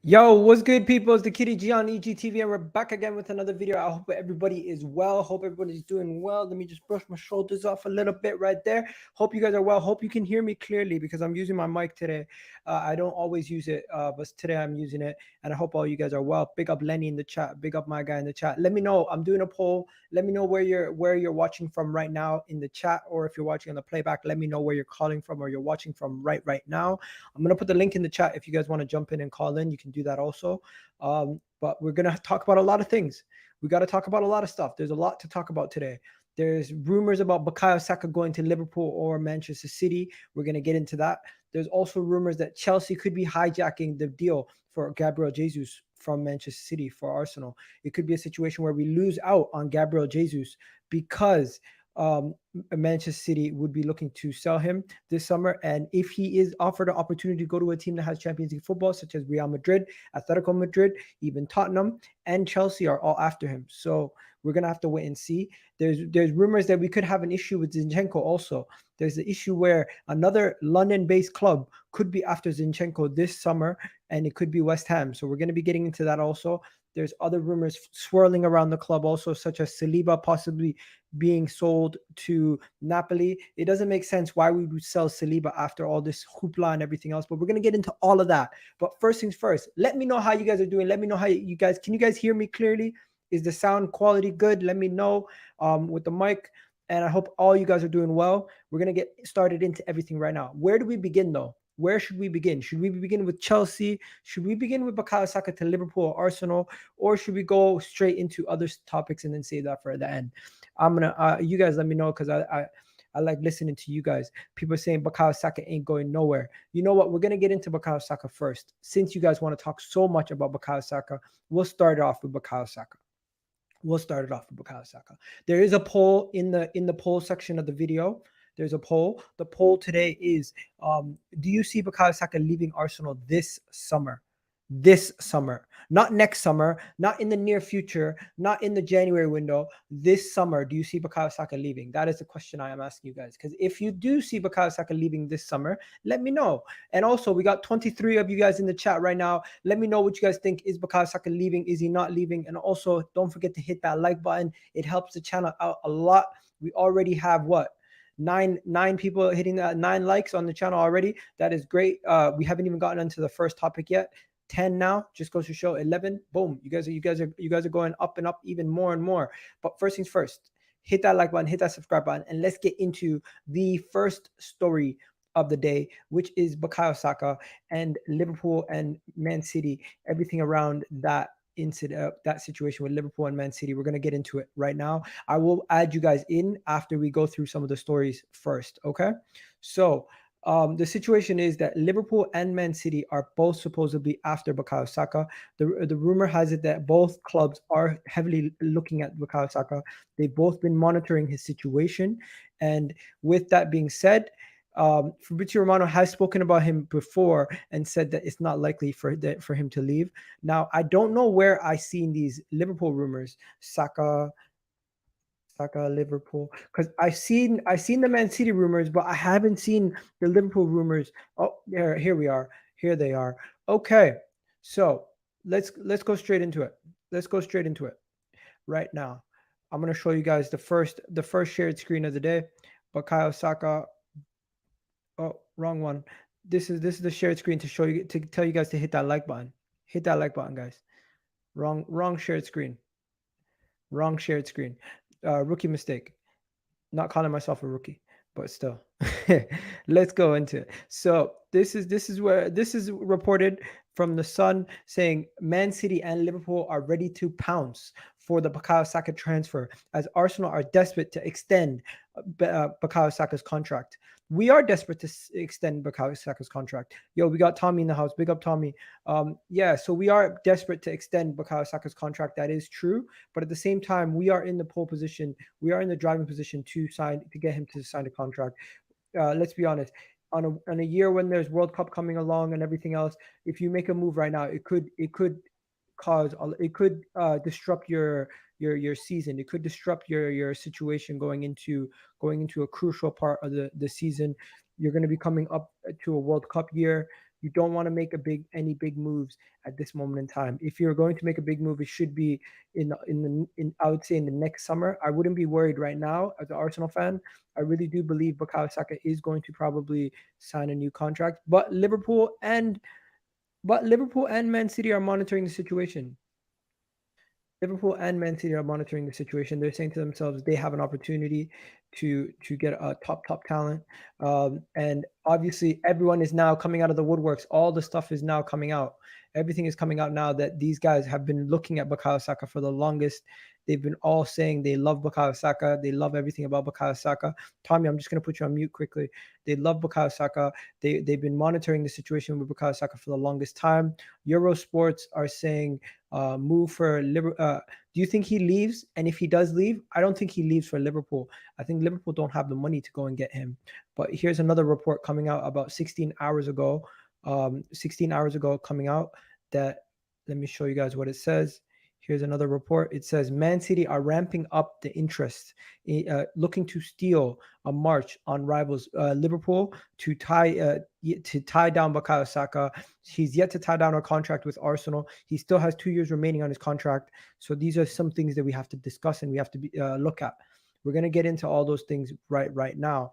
Yo, what's good, people? It's the Kitty G on EGTV, and we're back again with another video. I hope everybody is well. Hope everybody's doing well. Let me just brush my shoulders off a little bit right there. Hope you guys are well. Hope you can hear me clearly because I'm using my mic today. I don't always use it, but today I'm using it, and I hope all you guys are well. Big up Lenny in the chat. Big up my guy in the chat. Let me know. I'm doing a poll. Let me know where you're watching from right now in the chat, or if you're watching on the playback, let me know where you're calling from or you're watching from right now. I'm gonna put the link in the chat if you guys want to jump in and call in. You can do that also. But we're gonna talk about a lot of things. We got to talk about a lot of stuff. There's a lot to talk about today. There's rumors about Bukayo Saka going to Liverpool or Manchester City. We're gonna get into that. There's also rumors that Chelsea could be hijacking the deal for Gabriel Jesus from Manchester City for Arsenal. It could be a situation where we lose out on Gabriel Jesus because Manchester City would be looking to sell him this summer. And if he is offered an opportunity to go to a team that has Champions League football, such as Real Madrid, Atletico Madrid, even Tottenham and Chelsea are all after him. So we're going to have to wait and see. There's rumors that we could have an issue with Zinchenko also. There's the issue where another London-based club could be after Zinchenko this summer, and it could be West Ham. So we're going to be getting into that also. There's other rumors swirling around the club also, such as Saliba possibly being sold to Napoli. It doesn't make sense why we would sell Saliba after all this hoopla and everything else, but we're going to get into all of that. But first things first, let me know how you guys are doing. Let me know how you guys, can you guys hear me clearly? Is the sound quality good? Let me know with the mic. And I hope all you guys are doing well. We're going to get started into everything right now. Where do we begin though? Where should we begin? Should we begin with Chelsea? Should we begin with Bukayo Saka to Liverpool or Arsenal? Or should we go straight into other topics and then save that for the end? I'm going to, you guys let me know, because I like listening to you guys. People are saying Bukayo Saka ain't going nowhere. You know what? We're going to get into Bukayo Saka first. Since you guys want to talk so much about Bukayo Saka, we'll start it off with Bukayo Saka. We'll start it off with Bukayo Saka. There is a poll in the poll section of the video. There's a poll. The poll today is, do you see Bukayo Saka leaving Arsenal this summer? This summer, not next summer, not in the near future, not in the January window. This summer, do you see Bukayo Saka leaving? That is the question I am asking you guys. Because if you do see Bukayo Saka leaving this summer, let me know. And also, we got 23 of you guys in the chat right now. Let me know what you guys think. Is Bukayo Saka leaving? Is he not leaving? And also, don't forget to hit that like button. It helps the channel out a lot. We already have what? Nine people hitting that, 9 likes on the channel already. That is great. We haven't even gotten into the first topic yet. 10 now, just goes to show 11. Boom, you guys are going up and up even more and more. But first things first, hit that like button, hit that subscribe button, and let's get into the first story of the day, which is Bukayo Saka and Liverpool and Man City, everything around that incident, that situation with Liverpool and Man City. We're going to get into it right now. I will add you guys in after we go through some of the stories first. Okay, so the situation is that Liverpool and Man City are both supposedly after Bukayo Saka. The rumor has it that both clubs are heavily looking at Bukayo Saka. They've both been monitoring his situation. And with that being said, Fabrizio Romano has spoken about him before and said that it's not likely for him to leave. Now, I don't know where I seen these Liverpool rumors, Saka Liverpool, because I've seen the Man City rumors, but I haven't seen the Liverpool rumors. Oh, here we are. Here they are. Okay, so let's go straight into it. Let's go straight into it right now. I'm gonna show you guys the first shared screen of the day. Bukayo Saka. Oh, wrong one. This is the shared screen to show you, to tell you guys to hit that like button. Hit that like button, guys. Wrong shared screen. Wrong shared screen. Rookie mistake. Not calling myself a rookie, but still. Let's go into it. So this is reported from the Sun, saying Man City and Liverpool are ready to pounce for the Bukayo Saka transfer, as Arsenal are desperate to extend Bukayo Saka's contract. We are desperate to extend Bukayo Saka's contract. Yo, we got Tommy in the house. Big up, Tommy. Yeah, so we are desperate to extend Bukayo Saka's contract. That is true, but at the same time, we are in the pole position. We are in the driving position to get him to sign a contract. Let's be honest. On a year when there's World Cup coming along and everything else, if you make a move right now, it could disrupt your season. It could disrupt your situation going into a crucial part of the season. You're going to be coming up to a World Cup year. You don't want to make any big moves at this moment in time. If you're going to make a big move, it should be in I would say in the next summer. I wouldn't be worried right now as an Arsenal fan. I really do believe Bukayo Saka is going to probably sign a new contract, but Liverpool and Man City are monitoring the situation. Liverpool and Man City are monitoring the situation. They're saying to themselves they have an opportunity to get a top talent, and obviously everyone is now coming out of the woodworks. All the stuff is now coming out. Everything is coming out now that these guys have been looking at Bukayo Saka for the longest. They've been all saying they love Bukayo Saka. They love everything about Bukayo Saka. Tommy, I'm just gonna put you on mute quickly. They love Bukayo Saka. They've been monitoring the situation with Bukayo Saka for the longest time. Eurosports are saying move for Liverpool. Do you think he leaves? And if he does leave, I don't think he leaves for Liverpool. I think Liverpool don't have the money to go and get him. But here's another report coming out about 16 hours ago. 16 hours ago coming out that let me show you guys what it says. Here's another report. It says Man City are ramping up the interest, looking to steal a march on rivals Liverpool to tie down Bukayo Saka. He's yet to tie down a contract with Arsenal. He still has 2 years remaining on his contract. So these are some things that we have to discuss and we have to look at. We're gonna get into all those things right now.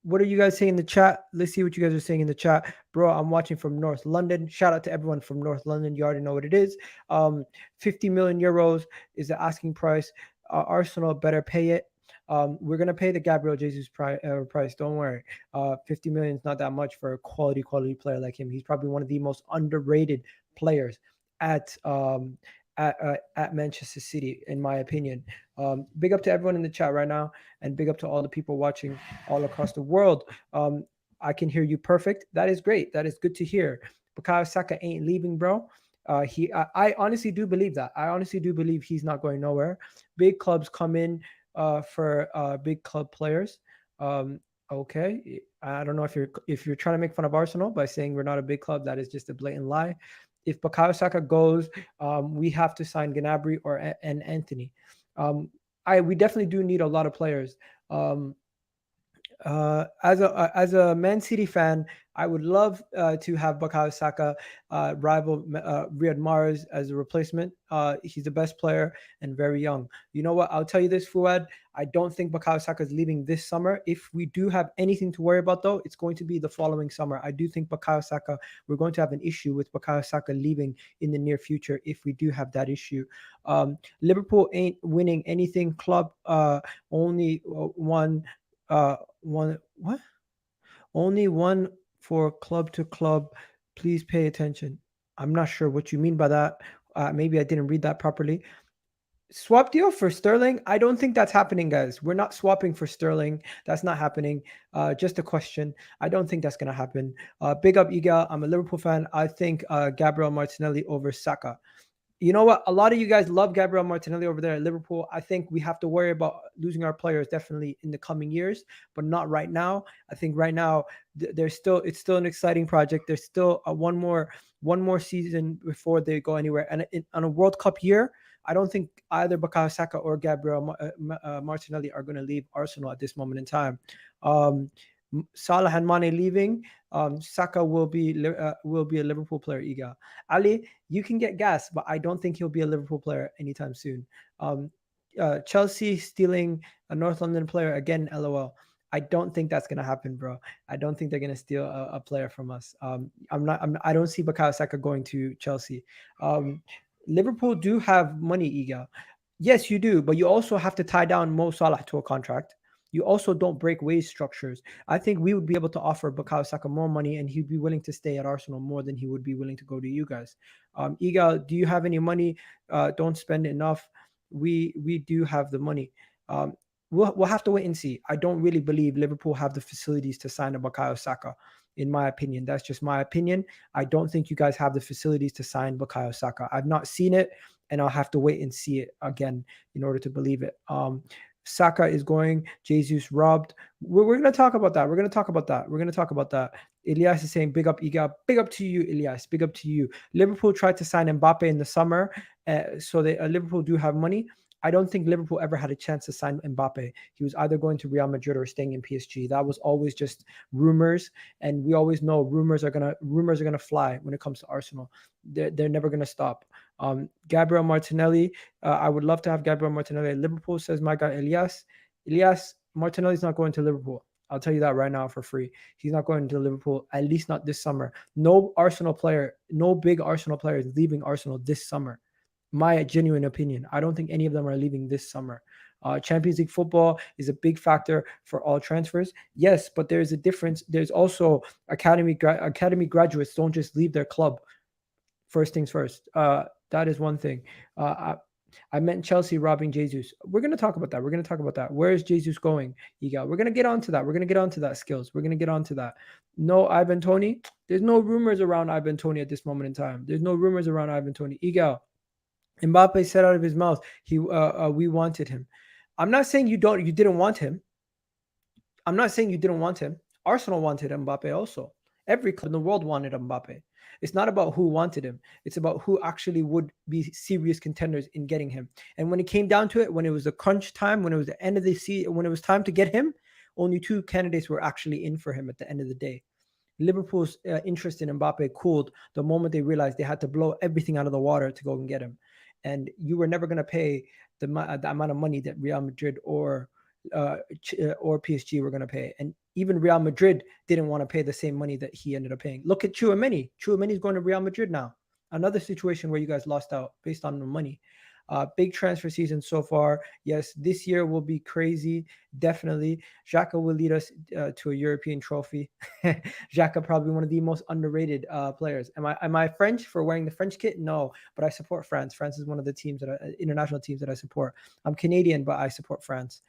What are you guys saying in the chat? Let's see what you guys are saying in the chat. Bro, I'm watching from North London. Shout out to everyone from North London. You already know what it is. 50 million euros is the asking price. Arsenal better pay it. We're going to pay the Gabriel Jesus price. Don't worry. 50 million is not that much for a quality player like him. He's probably one of the most underrated players at Manchester City, in my opinion. Big up to everyone in the chat right now, and big up to all the people watching all across the world. I can hear you perfect. That is great. That is good to hear. Bukayo Saka ain't leaving, bro. I honestly do believe that. I honestly do believe he's not going nowhere. Big clubs come in for big club players. Okay, I don't know if you're trying to make fun of Arsenal by saying we're not a big club. That is just a blatant lie. If Bukayo Saka goes, we have to sign Gnabry and Anthony. We definitely do need a lot of players. As a Man City fan, I would love to have Bukayo Saka rival Riyad Mahrez as a replacement. He's the best player and very young. You know what? I'll tell you this, Fuad. I don't think Bukayo Saka is leaving this summer. If we do have anything to worry about, though, it's going to be the following summer. I do think we're going to have an issue with Bukayo Saka leaving in the near future if we do have that issue. Liverpool ain't winning anything. Club only one. What? Only one for club to club. Please pay attention. I'm not sure what you mean by that. Maybe I didn't read that properly. Swap deal for Sterling? I don't think that's happening, guys. We're not swapping for Sterling. That's not happening. Just a question. I don't think that's going to happen. Big up, Egal. I'm a Liverpool fan. I think Gabriel Martinelli over Saka. You know what? A lot of you guys love Gabriel Martinelli over there at Liverpool. I think we have to worry about losing our players definitely in the coming years, but not right now. I think right now it's still an exciting project. There's still one more season before they go anywhere. And on a World Cup year, I don't think either Bukayo Saka or Gabriel Martinelli are going to leave Arsenal at this moment in time. Salah and Mane leaving. Saka will be a Liverpool player. Egal. Ali, you can get gas, but I don't think he'll be a Liverpool player anytime soon. Chelsea stealing a North London player again. LOL. I don't think that's gonna happen, bro. I don't think they're gonna steal a player from us. I don't see Bukayo Saka going to Chelsea. Liverpool do have money, Egal. Yes, you do, but you also have to tie down Mo Salah to a contract. You also don't break wage structures. I think we would be able to offer Bukayo Saka more money, and he'd be willing to stay at Arsenal more than he would be willing to go to you guys. Egal, do you have any money? Don't spend enough. We do have the money. we'll have to wait and see. I don't really believe Liverpool have the facilities to sign a Bukayo Saka. In my opinion, that's just my opinion. I don't think you guys have the facilities to sign Bukayo Saka. I've not seen it, and I'll have to wait and see it again in order to believe it. Saka is going. Jesus robbed. We're going to talk about that. We're going to talk about that. We're going to talk about that. Elias is saying, big up, Egal. Big up to you, Elias. Big up to you. Liverpool tried to sign Mbappe in the summer, so Liverpool do have money. I don't think Liverpool ever had a chance to sign Mbappe. He was either going to Real Madrid or staying in PSG. That was always just rumors, and we always know rumors are gonna fly when it comes to Arsenal. They're never gonna stop. Gabriel Martinelli, I would love to have Gabriel Martinelli at Liverpool, says my guy Elias. Elias, Martinelli's not going to Liverpool. I'll tell you that right now for free. He's not going to Liverpool, at least not this summer. No big Arsenal player is leaving Arsenal this summer. My genuine opinion. I don't think any of them are leaving this summer. Champions League football is a big factor for all transfers. Yes, but there's a difference. There's also academy graduates don't just leave their club. First things first. That is one thing. I meant Chelsea robbing Jesus. We're going to talk about that. Where is Jesus going, Egal? We're going to get onto that. We're going to get onto that, Skills. We're going to get onto that. No Ivan Toney. There's no rumors around Ivan Toney at this moment in time. There's no rumors around Ivan Toney. Egal. Mbappe said out of his mouth, we wanted him. I'm not saying you didn't want him. I'm not saying you didn't want him. Arsenal wanted Mbappe also. Every club in the world wanted Mbappe. It's not about who wanted him. It's about who actually would be serious contenders in getting him. And when it came down to it, when it was the crunch time, when it was the end of the season, when it was time to get him, only 2 candidates were actually in for him at the end of the day. Liverpool's interest in Mbappe cooled the moment they realized they had to blow everything out of the water to go and get him. And you were never going to pay the amount of money that Real Madrid or PSG were going to pay. And even Real Madrid didn't want to pay the same money that he ended up paying. Look at Tchouaméni. Tchouaméni's going to Real Madrid now. Another situation where you guys lost out based on the money. Big transfer season so far. Yes, this year will be crazy. Definitely. Xhaka will lead us to a European trophy. Xhaka probably one of the most underrated players. Am I French for wearing the French kit? No, but I support France. France is one of the international teams that I support. I'm Canadian, but I support France.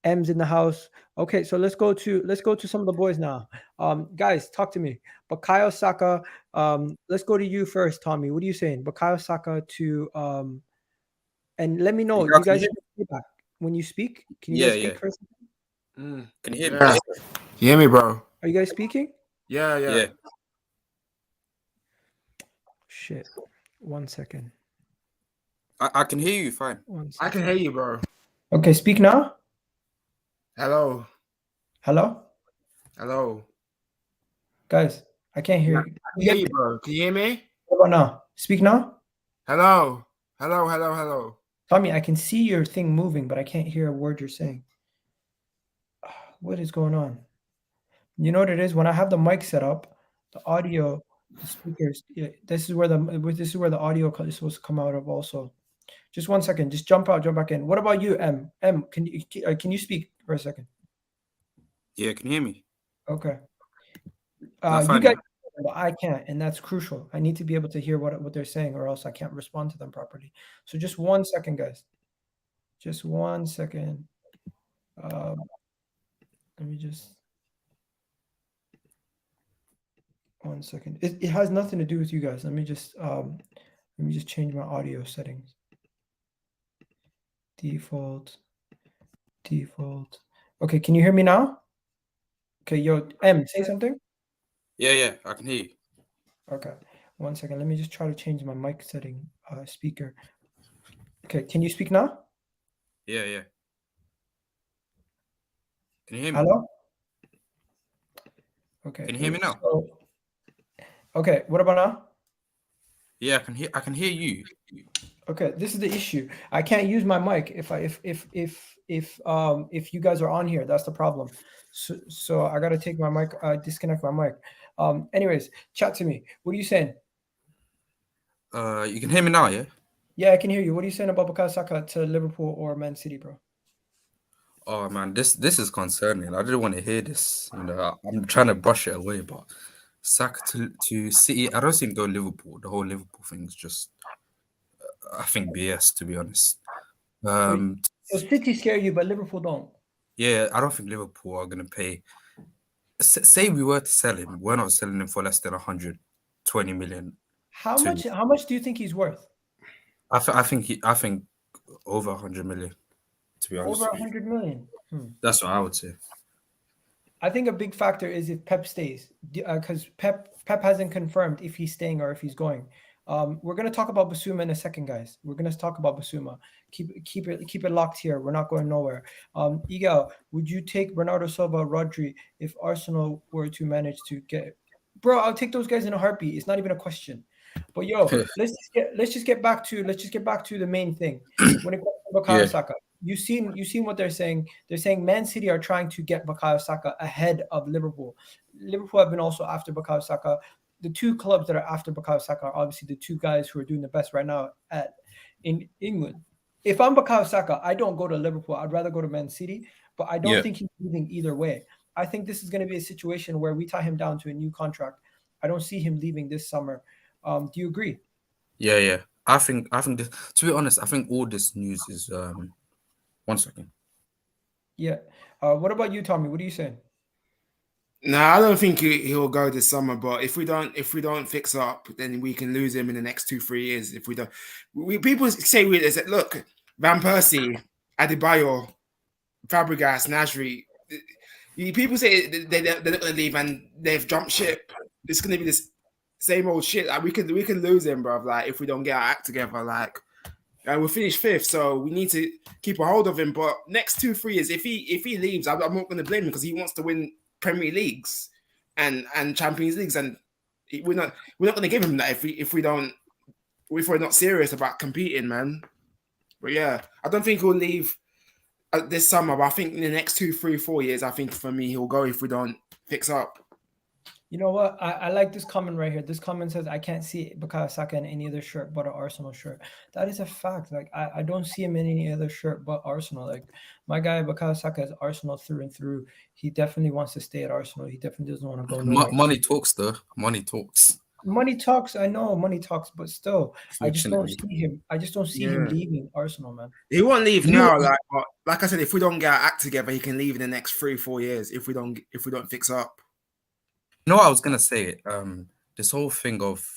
M's in the house. Okay, so let's go to some of the boys now. Guys, talk to me. Bukayo Saka. Let's go to you first, Tommy. What are you saying? Bukayo Saka to and let me know. You guys feedback when you speak. Can you guys speak first? Can you hear me? Yeah. You hear me, bro? Are you guys speaking? Yeah. Shit. 1 second. I can hear you fine. I can hear you, bro. Okay, speak now. Hello. Guys, I can't hear you. I can hear you, bro. Can you hear me? What about now? Speak now. Hello. Tommy, I can see your thing moving, but I can't hear a word you're saying. What is going on? You know what it is? When I have the mic set up, the audio, the speakers, this is where the audio is supposed to come out of also. Just 1 second. Just jump out, jump back in. What about you, M? M, can you speak for a second? Yeah, can you hear me? Okay. You guys, but I can't, and that's crucial. I need to be able to hear what they're saying, or else I can't respond to them properly. So just 1 second, guys. Just 1 second. Let me just 1 second. It has nothing to do with you guys. Let me just change my audio settings. Default. Okay, can you hear me now? Okay, yo, M, say something. Yeah, I can hear you. Okay, 1 second. Let me just try to change my mic setting, speaker. Okay, can you speak now? Yeah. Can you hear me? Hello? Okay. Can you hear me now? Okay, what about now? Yeah, I can hear you. Okay, this is the issue. I can't use my mic if you guys are on here. That's the problem. So I gotta take my mic, disconnect my mic. Anyways, chat to me. What are you saying? You can hear me now, yeah? Yeah, I can hear you. What are you saying about Bukayo Saka to Liverpool or Man City, bro? Oh man, this is concerning. I didn't want to hear this. You know, I'm trying to brush it away, but Saka to City, I don't think go Liverpool. The whole Liverpool thing is just, I think BS, to be honest. So City scare you, but Liverpool don't. Yeah, I don't think Liverpool are gonna pay. Say we were to sell him, we're not selling him for less than 120 million. How much do you think he's worth? I think over 100 million. To be honest, Over with you. 100 million. That's what I would say. I think a big factor is if Pep stays, because Pep hasn't confirmed if he's staying or if he's going. We're gonna talk about Bissouma in a second, guys. We're gonna talk about Bissouma. Keep it locked here. We're not going nowhere. Egal, would you take Bernardo Silva, Rodri if Arsenal were to manage to get? Bro, I'll take those guys in a heartbeat. It's not even a question. But yo, let's just get back to the main thing. When it comes to Bukayo Saka, you seen what they're saying. They're saying Man City are trying to get Bukayo Saka ahead of Liverpool. Liverpool have been also after Bukayo Saka. The two clubs that are after Bukayo Saka are obviously the two guys who are doing the best right now in England. If I'm Bukayo Saka, I don't go to Liverpool. I'd rather go to Man City, but I don't think he's leaving either way. I think this is going to be a situation where we tie him down to a new contract. I don't see him leaving this summer. Do you agree? Yeah. I think this, to be honest, I think all this news is 1 second. Yeah. What about you, Tommy? What are you saying? No, I don't think he'll go this summer. But if we don't fix up, then we can lose him in the next 2-3 years. If we don't, people say they said, look, Van Persie, Adebayo, Fabregas, Nasri. People say they're not going to leave and they've jumped ship. It's going to be this same old shit. Like, we can lose him, bro. Like, if we don't get our act together, like, and we'll finish 5th. So we need to keep a hold of him. But next 2-3 years, if he leaves, I'm not going to blame him because he wants to win Premier Leagues and Champions Leagues, and we're not going to give him that if we're not serious about competing, man. But yeah, I don't think he'll leave this summer. But I think in the next 2, 3, 4 years, I think for me he'll go if we don't fix up. You know what? I like this comment right here. This comment says, I can't see Bukayo Saka in any other shirt but an Arsenal shirt. That is a fact. Like, I don't see him in any other shirt but Arsenal. Like, my guy, Bukayo Saka, is Arsenal through and through. He definitely wants to stay at Arsenal. He definitely doesn't want to go nowhere. Money talks, though. Money talks. Money talks. I know money talks, but still, I just don't see him. I just don't see him leaving Arsenal, man. He won't leave now. Like I said, if we don't get our act together, he can leave in the next 3-4 years if we don't fix up. You know what I was gonna say? This whole thing of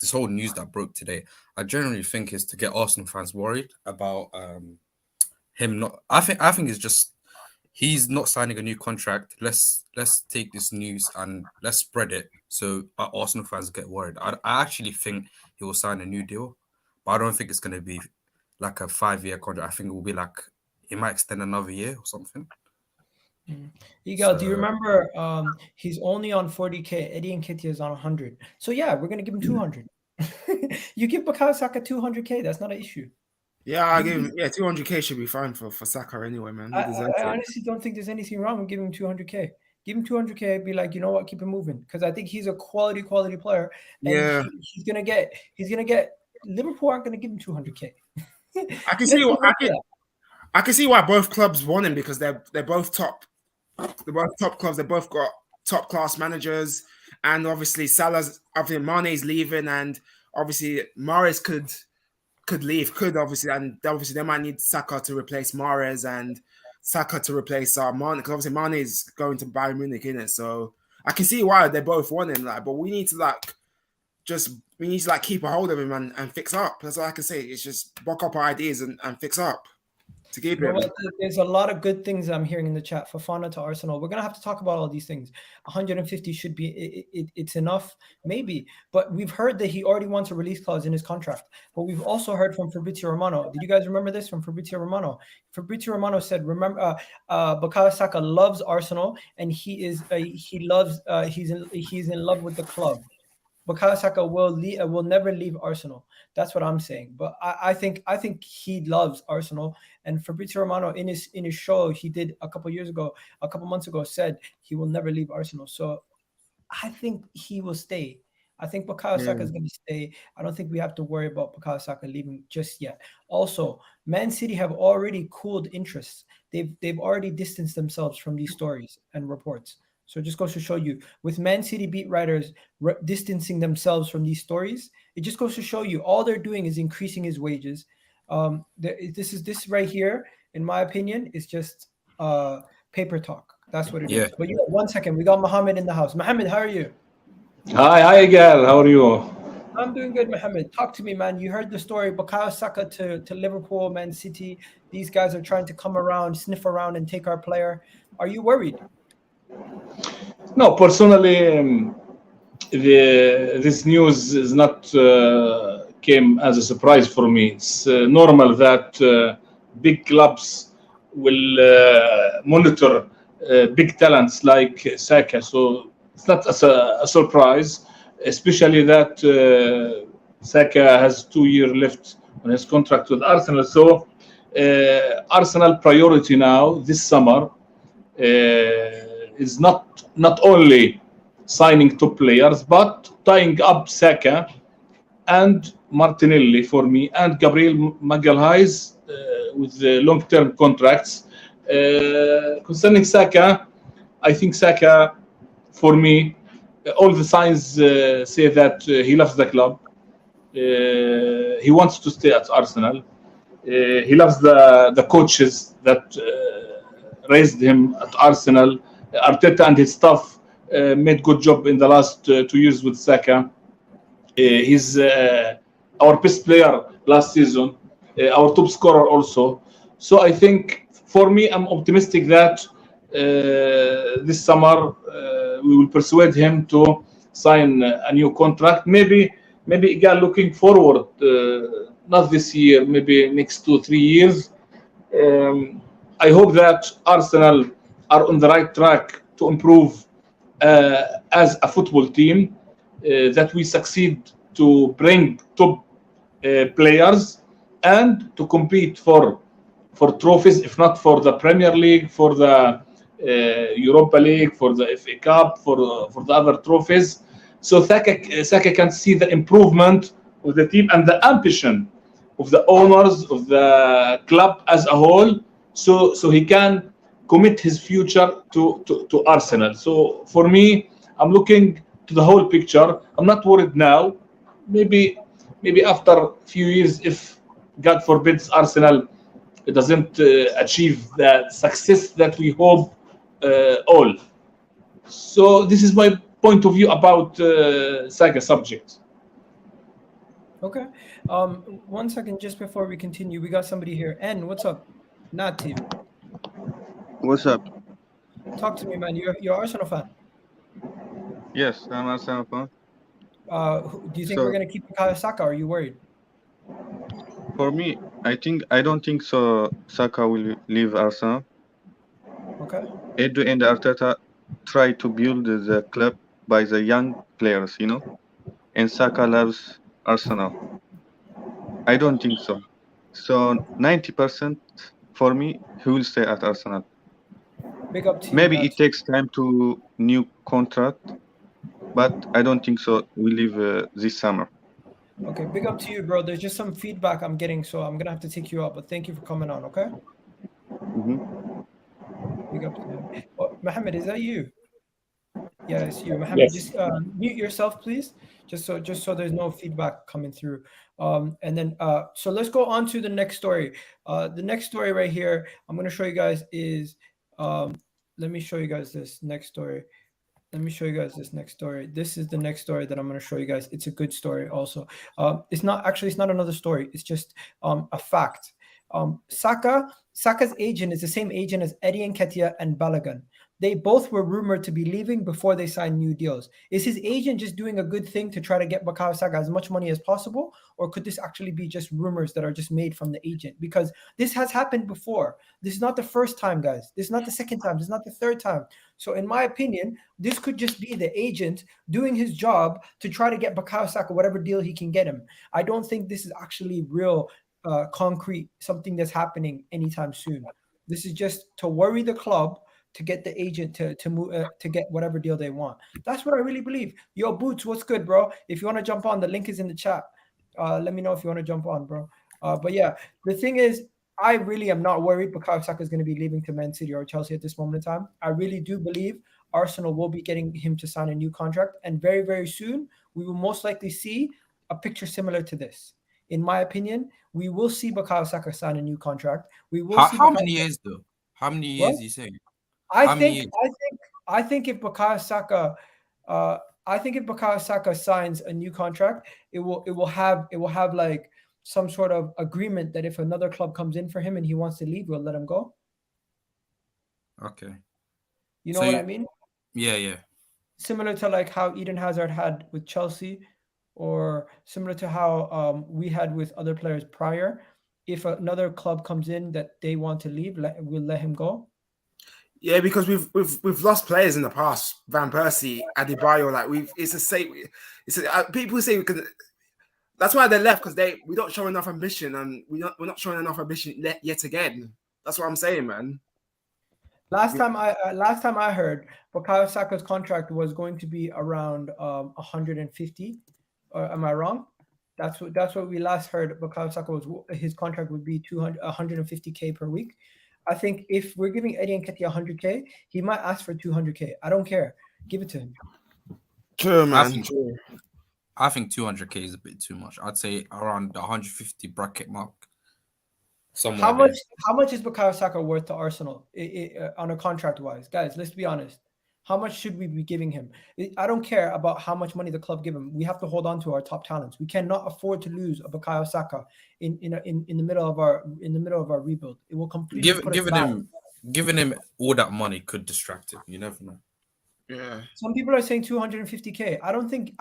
this whole news that broke today, I generally think is to get Arsenal fans worried about him not. I think it's just he's not signing a new contract. Let's take this news and let's spread it so our Arsenal fans get worried. I actually think he will sign a new deal, but I don't think it's gonna be like a 5-year contract. I think it will be like he might extend another year or something. Egal, do you remember he's only on 40K, Eddie Nketiah is on 100. So yeah, we're gonna give him 200. You give Bukayo Saka 200K, that's not an issue. Yeah, I give him 200K should be fine for Saka anyway, man. I honestly don't think there's anything wrong with giving him 200K. Give him 200K, I'd be like, you know what, keep him moving. Because I think he's a quality player. And he's gonna get Liverpool aren't gonna give him 200K. I can see why both clubs want him because they're both top. They're both top clubs. They both got top class managers, and obviously Mane's leaving, and obviously Mahrez could leave, and obviously they might need Saka to replace Mahrez and Saka to replace Mane, because obviously Mane's going to Bayern Munich, innit? So I can see why they both want him, but we need to keep a hold of him and fix up. That's all I can say. It's just buck up our ideas and fix up. To keep him. There's a lot of good things I'm hearing in the chat. Fofana to Arsenal. We're gonna have to talk about all these things. 150 should be it's enough, maybe. But we've heard that he already wants a release clause in his contract. But we've also heard from Fabrizio Romano. Did you guys remember this from Fabrizio Romano? Fabrizio Romano said, "Remember, Bukayo Saka loves Arsenal, and he's in love with the club. Bukayo Saka will never leave Arsenal." That's what I'm saying. But I think he loves Arsenal. And Fabrizio Romano in his show he did a couple months ago, said he will never leave Arsenal. So I think he will stay. I think Bukayo Saka is going to stay. I don't think we have to worry about Bukayo Saka leaving just yet. Also, Man City have already cooled interests. They've already distanced themselves from these stories and reports. So it just goes to show you, with Man City beat writers distancing themselves from these stories, it just goes to show you all they're doing is increasing his wages. This right here, in my opinion, is just paper talk. That's what it Yeah. is. But 1 second, we got Mohammed in the house. Mohammed, how are you? Hi, Egal. How are you? I'm doing good, Mohammed. Talk to me, man. You heard the story. Bukayo Saka to Liverpool, Man City. These guys are trying to come around, sniff around, and take our player. Are you worried? No, personally, this news is not came as a surprise for me. It's normal that big clubs will monitor big talents like Saka. So it's not a surprise, especially that Saka has 2 years left on his contract with Arsenal. So Arsenal priority now this summer is not only signing top players, but tying up Saka and Martinelli for me, and Gabriel Magalhaes with the long-term contracts. Concerning Saka, I think Saka, for me, all the signs say that he loves the club. He wants to stay at Arsenal. He loves the coaches that raised him at Arsenal. Arteta and his staff made good job in the last 2 years with Saka. He's our best player last season, our top scorer also. So I think, for me, I'm optimistic that this summer we will persuade him to sign a new contract. Maybe Egal looking forward, not this year, maybe next 2-3 years. I hope that Arsenal are on the right track to improve as a football team, that we succeed to bring top players and to compete for trophies, if not for the Premier League, for the Europa League, for the FA Cup, for the other trophies. So Saka can see the improvement of the team and the ambition of the owners of the club as a whole, so he can commit his future to Arsenal. So for me, I'm looking to the whole picture. I'm not worried now. Maybe after a few years, if God forbids Arsenal doesn't achieve the success that we hope all. So this is my point of view about Saka subject. Okay. 1 second, just before we continue, we got somebody here. N, what's up? Nati, What's up? talk to me, man. You're Arsenal fan. Yes, I'm Arsenal fan. Do you think So- we're gonna keep Bukayo Saka? Or are you worried? For me, I don't think so. Saka will leave Arsenal. Okay. Edu and Arteta try to build the club by the young players, and Saka loves Arsenal. I don't think so. So 90% for me, he will stay at Arsenal. Big up to you. Maybe Nati. it takes time to new contract, but I don't think so. We leave this summer. Okay, big up to you, bro. There's just some feedback I'm getting, so I'm gonna have to take you out. But thank you for coming on. Okay. Mhm. Big up to you. Oh, Mohammed, is that you? Yeah, it's you. Mohammed, Yes. just mute yourself, please. Just so there's no feedback coming through. And then so let's go on to the next story. The next story right here, I'm gonna show you guys is let me show you guys this next story. Let me show you guys this next story. This is the next story that I'm going to show you guys. It's a good story also. It's not another story. It's just a fact. Saka's agent is the same agent as Eddie Nketiah and Balogun. They both were rumored to be leaving before they signed new deals. Is his agent just doing a good thing to try to get Bukayo Saka as much money as possible? Or could this actually be just rumors that are just made from the agent? Because this has happened before. This is not the first time, guys. This is not the second time. This is not the third time. So in my opinion, this could just be the agent doing his job to try to get Bukayo Saka whatever deal he can get him. I don't think this is actually real, concrete, something that's happening anytime soon. This is just to worry the club, to get the agent to move to get whatever deal they want. That's what I really believe. Yo, Boots, what's good, bro? If you want to jump on, the link is in the chat. Let me know if you want to jump on, bro. But yeah, the thing is, I really am not worried Bukayo Saka is going to be leaving to Man City or Chelsea at this moment in time. I really do believe Arsenal will be getting him to sign a new contract, and very, very soon we will most likely see a picture similar to this. in my opinion, we will see Bukayo Saka sign a new contract. We will see How many years though? How many years What? you saying? I How many think years? I think if Bukayo Saka signs a new contract, it will have like some sort of agreement that if another club comes in for him and he wants to leave, we'll let him go. Okay. You know So what you- I mean? Yeah. Similar to like how Eden Hazard had with Chelsea, or similar to how we had with other players prior. If another club comes in that they want to leave, we'll let him go. Yeah, because we've lost players in the past. Van Persie, Adebayo, like it's the same. People say we can. That's why they left, because we don't show enough ambition, and we're not showing enough ambition yet again. That's what I'm saying, man. Last time I heard, Bukayo Saka's contract was going to be around 150. Am I wrong? That's what we last heard. Bukayo Saka his contract would be 150K per week. I think if we're giving Eddie Nketiah 100K, he might ask for 200K. I don't care. Give it to him. True, man. I think 200K is a bit too much. I'd say around the 150 bracket mark. Somewhere How there. much is Bukayo Saka worth to Arsenal on a contract wise? Guys, let's be honest. How much should we be giving him? I don't care about how much money the club give him. We have to hold on to our top talents. We cannot afford to lose a Bukayo Saka in the middle of our rebuild. It will completely Giving him all that money could distract him. You never know. Yeah. Some people are saying 250K. I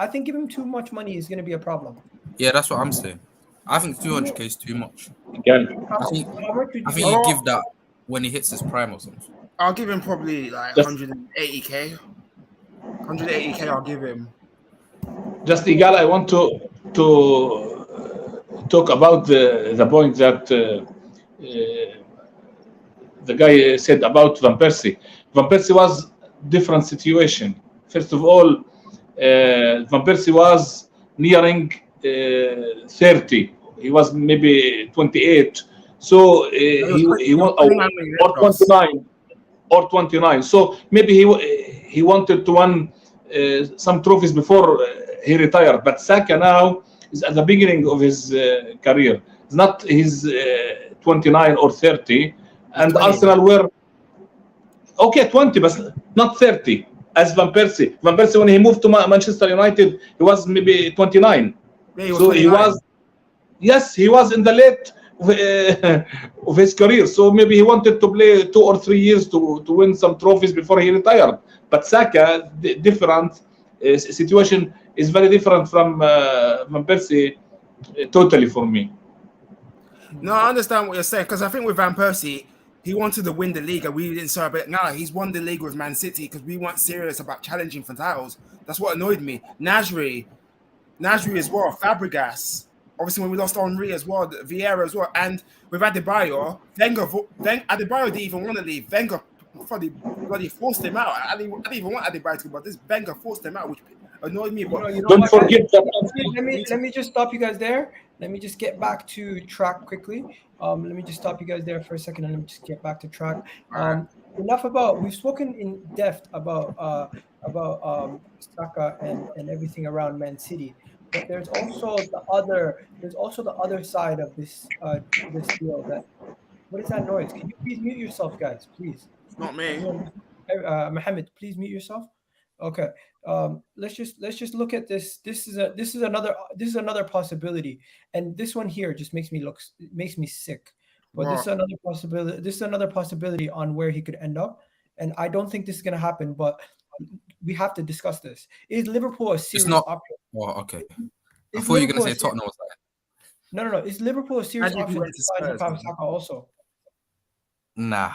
think giving him too much money is going to be a problem. Yeah, that's what I'm saying. I think 200K is too much. Again, I think you you give that when he hits his prime or something. I'll give him probably like Just- 180K. 180K, I'll give him. just Egal, I want to talk about the point that the guy said about Van Persie. Van Persie was different situation. First of all, Van Persie was nearing 30. He was maybe 28. So he was or 29 or 29. So maybe he wanted to win some trophies before he retired. But Saka now is at the beginning of his career. It's not his 29 or 30. And 20. Arsenal were 20, but not 30 as Van Persie. Van Persie, when he moved to Manchester United, he was maybe 29. Yeah, he was So 29. he was in the late of his career. So maybe he wanted to play 2 or 3 years to win some trophies before he retired. But Saka, the different situation is very different from Van Persie, totally for me. No, I understand what you're saying, because I think with Van Persie, he wanted to win the league and we didn't serve it. Now he's won the league with Man City because we weren't serious about challenging for titles. That's what annoyed me. Nasri as well, Fabregas. Obviously, when we lost Henry as well, Vieira as well, and with Adebayo, Adebayo didn't even want to leave. Wenger bloody forced him out. I didn't even want Adebayo to, but this Wenger forced him out, which annoyed me. But Don't forget that. Let me just stop you guys there. Let me just get back to track quickly. Let me just stop you guys there for a second, and let me just get back to track. Enough about, we've spoken in depth about Saka and everything around Man City, but there's also the other side of this deal. That, what is that noise? Can you please mute yourself, guys? Please. it's not me. Mohammed, please mute yourself. Okay. Let's just look at this. This is another possibility, and this one here just makes me sick. But Wow. this is another possibility on where he could end up, and I don't think this is going to happen. But we have to discuss this. Is Liverpool a serious option? Well, okay. I Is thought you were Liverpool going to a say Tottenham was that. No. Is Liverpool a serious Imagine if he option went to to sign Spurs, Bukayo man. Saka also? Nah.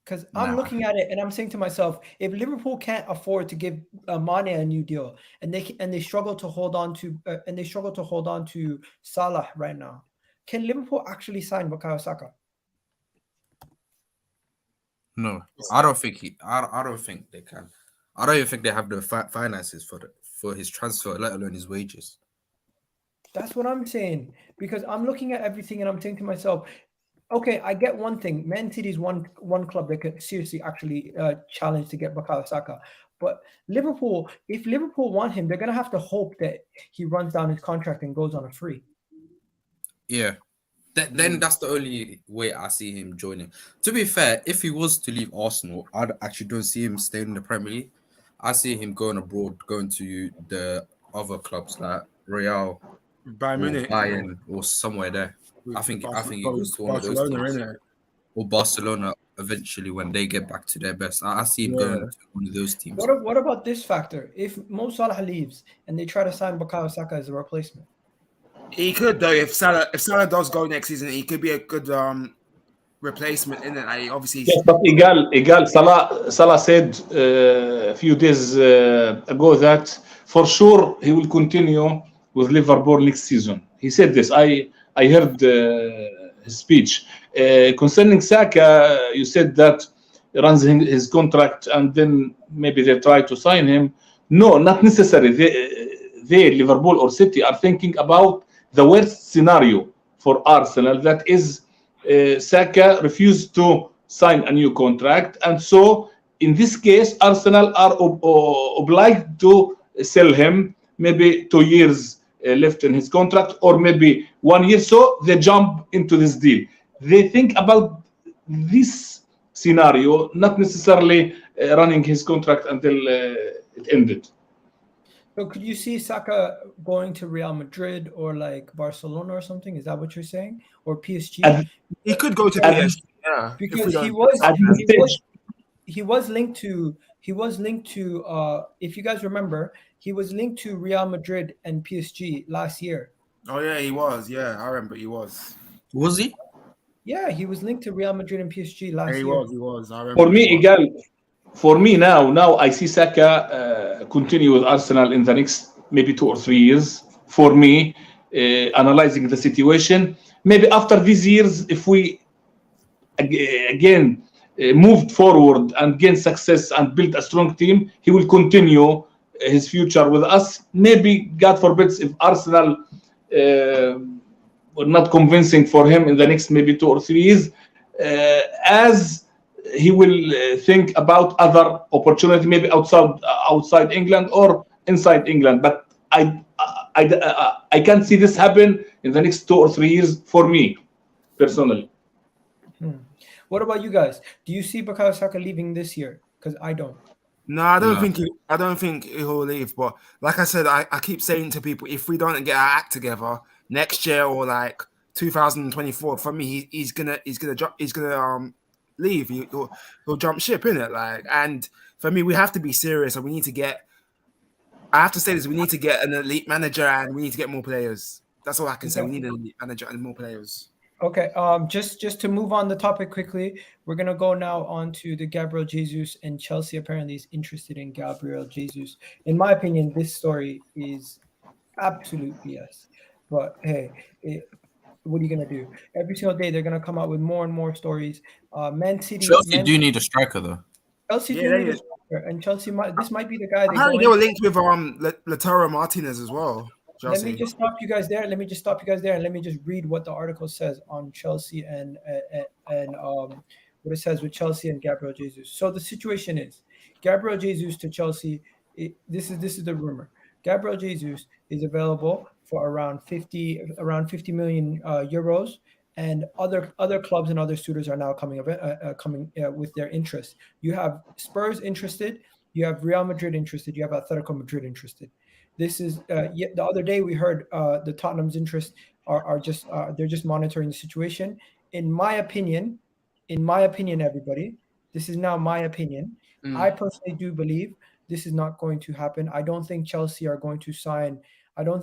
Because I'm looking at it and I'm saying to myself, if Liverpool can't afford to give Mane a new deal, and they struggle to hold on to Salah right now, can Liverpool actually sign Bukayo Saka? No, I don't think I don't think they can. I don't even think they have the finances for his transfer, let alone his wages. That's what I'm saying, because I'm looking at everything and I'm saying to myself, okay, I get one thing. Man City is one club that could seriously actually challenge to get Bukayo Saka. But Liverpool, if Liverpool want him, they're going to have to hope that he runs down his contract and goes on a free. Yeah. Then that's the only way I see him joining. To be fair, if he was to leave Arsenal, I actually don't see him staying in the Premier League. I see him going abroad, going to the other clubs like Real Bayern or Munich Bayern or somewhere there. I think he goes to one of those Barcelona, teams innit? or Barcelona eventually when they get back to their best. I see him Yeah. going to one of those teams. What about this factor? If Mo Salah leaves and they try to sign Bukayo Saka as a replacement, He could though if Salah does go next season, he could be a good replacement in it. Like, obviously, Yes, but Egal, Salah said a few days ago that for sure he will continue with Liverpool next season. He said this. I heard his speech concerning Saka. You said that he runs his contract and then maybe they try to sign him. No, not necessary. They Liverpool or City are thinking about the worst scenario for Arsenal. That is. Saka refused to sign a new contract, and so in this case, Arsenal are obliged to sell him. Maybe 2 years left in his contract, or maybe 1 year. So they jump into this deal. They think about this scenario, not necessarily running his contract until it ended. so could you see Saka going to Real Madrid or like Barcelona or something? Is that what you're saying? Or PSG? he could go to At- PSG. Yeah, Because At this stage, he was linked to if you guys remember, he was linked to Real Madrid and PSG last year. Oh yeah, he was. Yeah, I remember he was. Was he? Yeah, he was linked to Real Madrid and PSG last Yeah, he year. was. He was. I remember. for me, Egal, for me now I see Saka continue with Arsenal in the next maybe 2 or 3 years. For me, analyzing the situation, maybe after these years, if we again moved forward and gain success and build a strong team, he will continue his future with us. Maybe, God forbids, if Arsenal were not convincing for him in the next maybe 2 or 3 years, as he will think about other opportunity, maybe outside England or inside England. But I can't see this happen in the next 2 or 3 years for me personally. What about you guys? Do you see Bukayo Saka leaving this year? Because I don't. No, I don't No. think I don't think he'll leave. But like I said, I keep saying to people, if we don't get our act together next year or like 2024, for me, he's gonna leave. He'll jump ship, innit? Like, and for me, we have to be serious, and we need to get. I have to say this: we need to get an elite manager, and we need to get more players. That's all I can say. We need an elite manager and more players. Okay, just to move on the topic quickly, we're gonna go now on to the Gabriel Jesus, and Chelsea apparently is interested in Gabriel Jesus. In my opinion, this story is absolute BS. But hey, what are you gonna do? Every single day they're gonna come out with more and more stories. Man City, Chelsea do need a striker though. Chelsea Yeah, do they need a do. striker, and Chelsea this might be the guy. Apparently, they were linked with Lautaro Martinez as well. Let Chelsea. me just stop you guys there. And let me just read what the article says on Chelsea and what it says with Chelsea and Gabriel Jesus. So the situation is Gabriel Jesus to Chelsea. This is the rumor. Gabriel Jesus is available for around 50 million euros, and other clubs and other suitors are now coming with their interest. You have Spurs interested. You have Real Madrid interested. You have Atletico Madrid interested. This is the other day we heard the Tottenham's interest are just they're just monitoring the situation. In my opinion, everybody, this is now my opinion. I personally do believe this is not going to happen. I don't think Chelsea are going to sign. Gabriel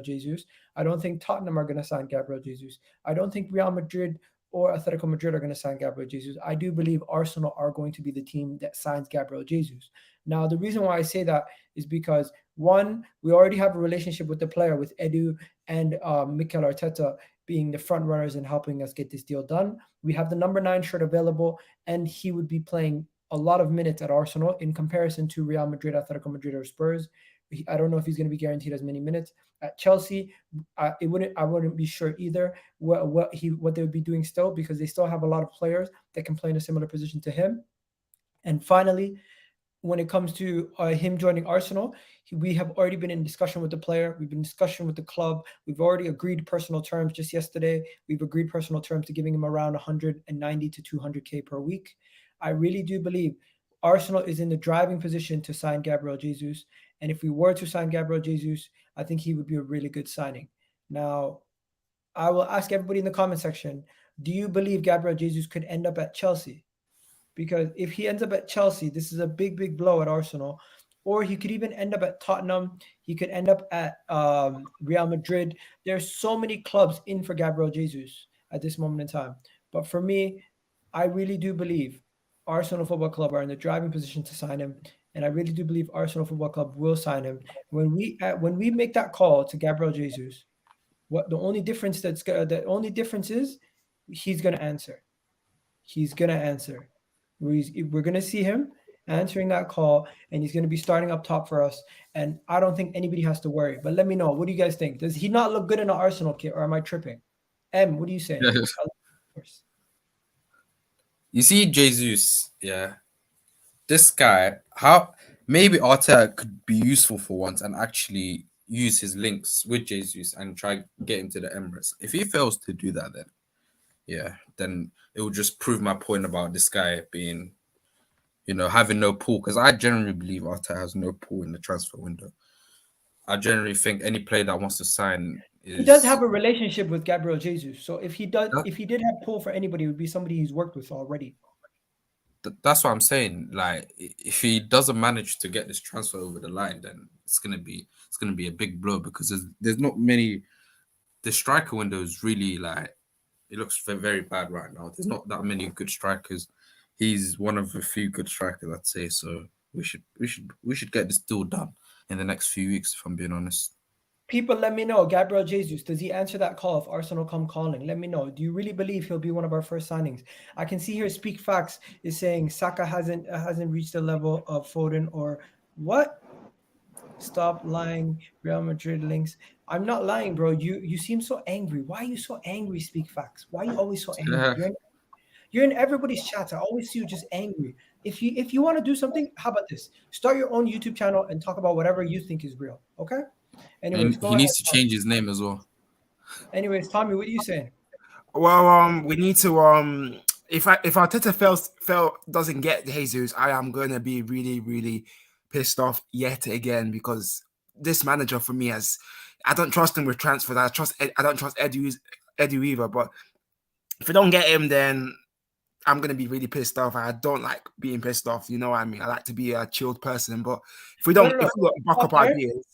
Jesus. I don't think Tottenham are going to sign Gabriel Jesus. I don't think Real Madrid or Atletico Madrid are going to sign Gabriel Jesus. I do believe Arsenal are going to be the team that signs Gabriel Jesus. Now, the reason why I say that is because, one, we already have a relationship with the player, with Edu and Mikel Arteta being the front runners and helping us get this deal done. We have the number 9 shirt available, and he would be playing a lot of minutes at Arsenal in comparison to Real Madrid, Atletico Madrid, or Spurs. I don't know if he's going to be guaranteed as many minutes. At Chelsea, I wouldn't be sure either what they would be doing still, because they still have a lot of players that can play in a similar position to him. And finally, when it comes to him joining Arsenal, we have already been in discussion with the player. We've been in discussion with the club. We've already agreed personal terms just yesterday. We've agreed personal terms to giving him around 190 to 200K per week. I really do believe Arsenal is in the driving position to sign Gabriel Jesus. And if we were to sign Gabriel Jesus, I think he would be a really good signing. Now, I will ask everybody in the comment section, do you believe Gabriel Jesus could end up at Chelsea? Because if he ends up at Chelsea, this is a big, big blow at Arsenal. Or he could even end up at Tottenham. He could end up at Real Madrid. There's so many clubs in for Gabriel Jesus at this moment in time. But for me, I really do believe Arsenal Football Club are in the driving position to sign him. And I really do believe Arsenal Football Club will sign him. When we make that call to Gabriel Jesus, the only difference is he's going to answer. He's going to answer. We're going to see him answering that call, and he's going to be starting up top for us. And I don't think anybody has to worry. But let me know. What do you guys think? Does he not look good in an Arsenal kit, or am I tripping? M, what do you say? You see, Jesus, yeah. This guy, how maybe Arteta could be useful for once and actually use his links with Jesus and try get him to the Emirates. If he fails to do that, then it will just prove my point about this guy being, having no pull. Because I generally believe Arteta has no pull in the transfer window. I generally think any player that wants to sign he does have a relationship with Gabriel Jesus. So if he did have pull for anybody, it would be somebody he's worked with already. That's what I'm saying. Like, if he doesn't manage to get this transfer over the line, then it's gonna be a big blow, because there's not many. The striker window is really it looks very bad right now. There's not that many good strikers. He's one of a few good strikers, I'd say. So we should get this deal done in the next few weeks, if I'm being honest. People, let me know. Gabriel Jesus, does he answer that call if Arsenal come calling? Let me know. Do you really believe he'll be one of our first signings? I can see here Speak Facts is saying Saka hasn't reached the level of Foden or what? Stop lying. Real Madrid links. I'm not lying, bro. You seem so angry. Why are you so angry, Speak Facts? Why are you always so angry? You're in everybody's chats. I always see you just angry. If you want to do something, how about this? Start your own YouTube channel and talk about whatever you think is real. Okay? Anyways, and he needs to change his name as well. Anyways, Tommy, what are you saying? Well, we need to if Arteta doesn't get Jesus, I am gonna be really, really pissed off yet again, because this manager for me I don't trust him with transfers. I don't trust Edu either. But if we don't get him, then I'm gonna be really pissed off. I don't like being pissed off. You know what I mean? I like to be a chilled person. But if we don't, if we got backup ideas,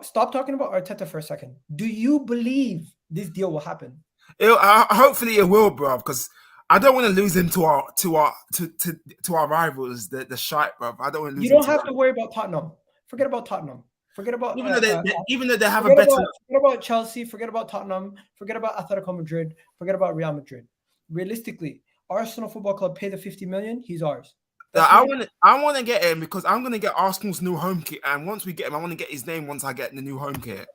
stop talking about Arteta for a second. Do you believe this deal will happen? Hopefully it will, bro. Because I don't want to lose him to our rivals, the shite, bro. I don't want to lose. You don't have to worry about Tottenham. Forget about Tottenham. Forget about even though they have a better. Forget about Chelsea. Forget about Tottenham. Forget about Atletico Madrid. Forget about Real Madrid. Realistically, Arsenal Football Club pay the 50 million. He's ours. I want to get him because I'm going to get Arsenal's new home kit, and once we get him, I want to get his name once I get the new home kit.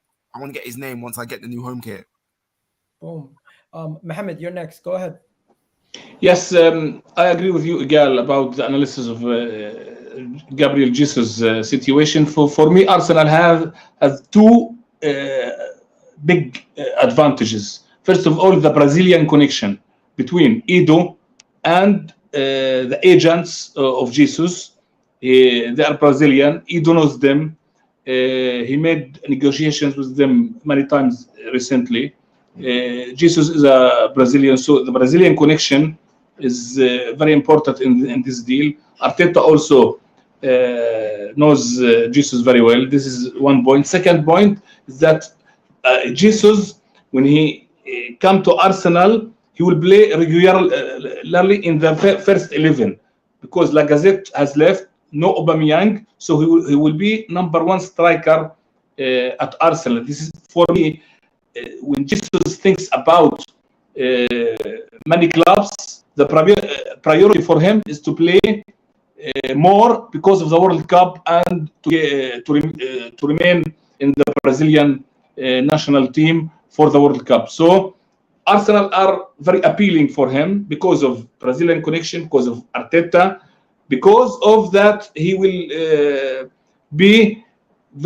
Boom. Mohammed, you're next. Go ahead. Yes, I agree with you, Egal, about the analysis of Gabriel Jesus' situation. For me, Arsenal has two big advantages. First of all, the Brazilian connection between Edo and the agents of Jesus. They are Brazilian. Edo knows them. He made negotiations with them many times recently. Jesus is a Brazilian, so the Brazilian connection is very important in this deal. Arteta also knows Jesus very well. This is one point. Second point is that Jesus, when he come to Arsenal, he will play regularly in the first 11 because Lacazette has left, no Aubameyang, so he will be number one striker at Arsenal. This is for me. When Jesus thinks about many clubs, the priority for him is to play more because of the World Cup and to remain in the Brazilian national team for the World Cup. So Arsenal are very appealing for him because of Brazilian connection, because of Arteta Because of that, he will be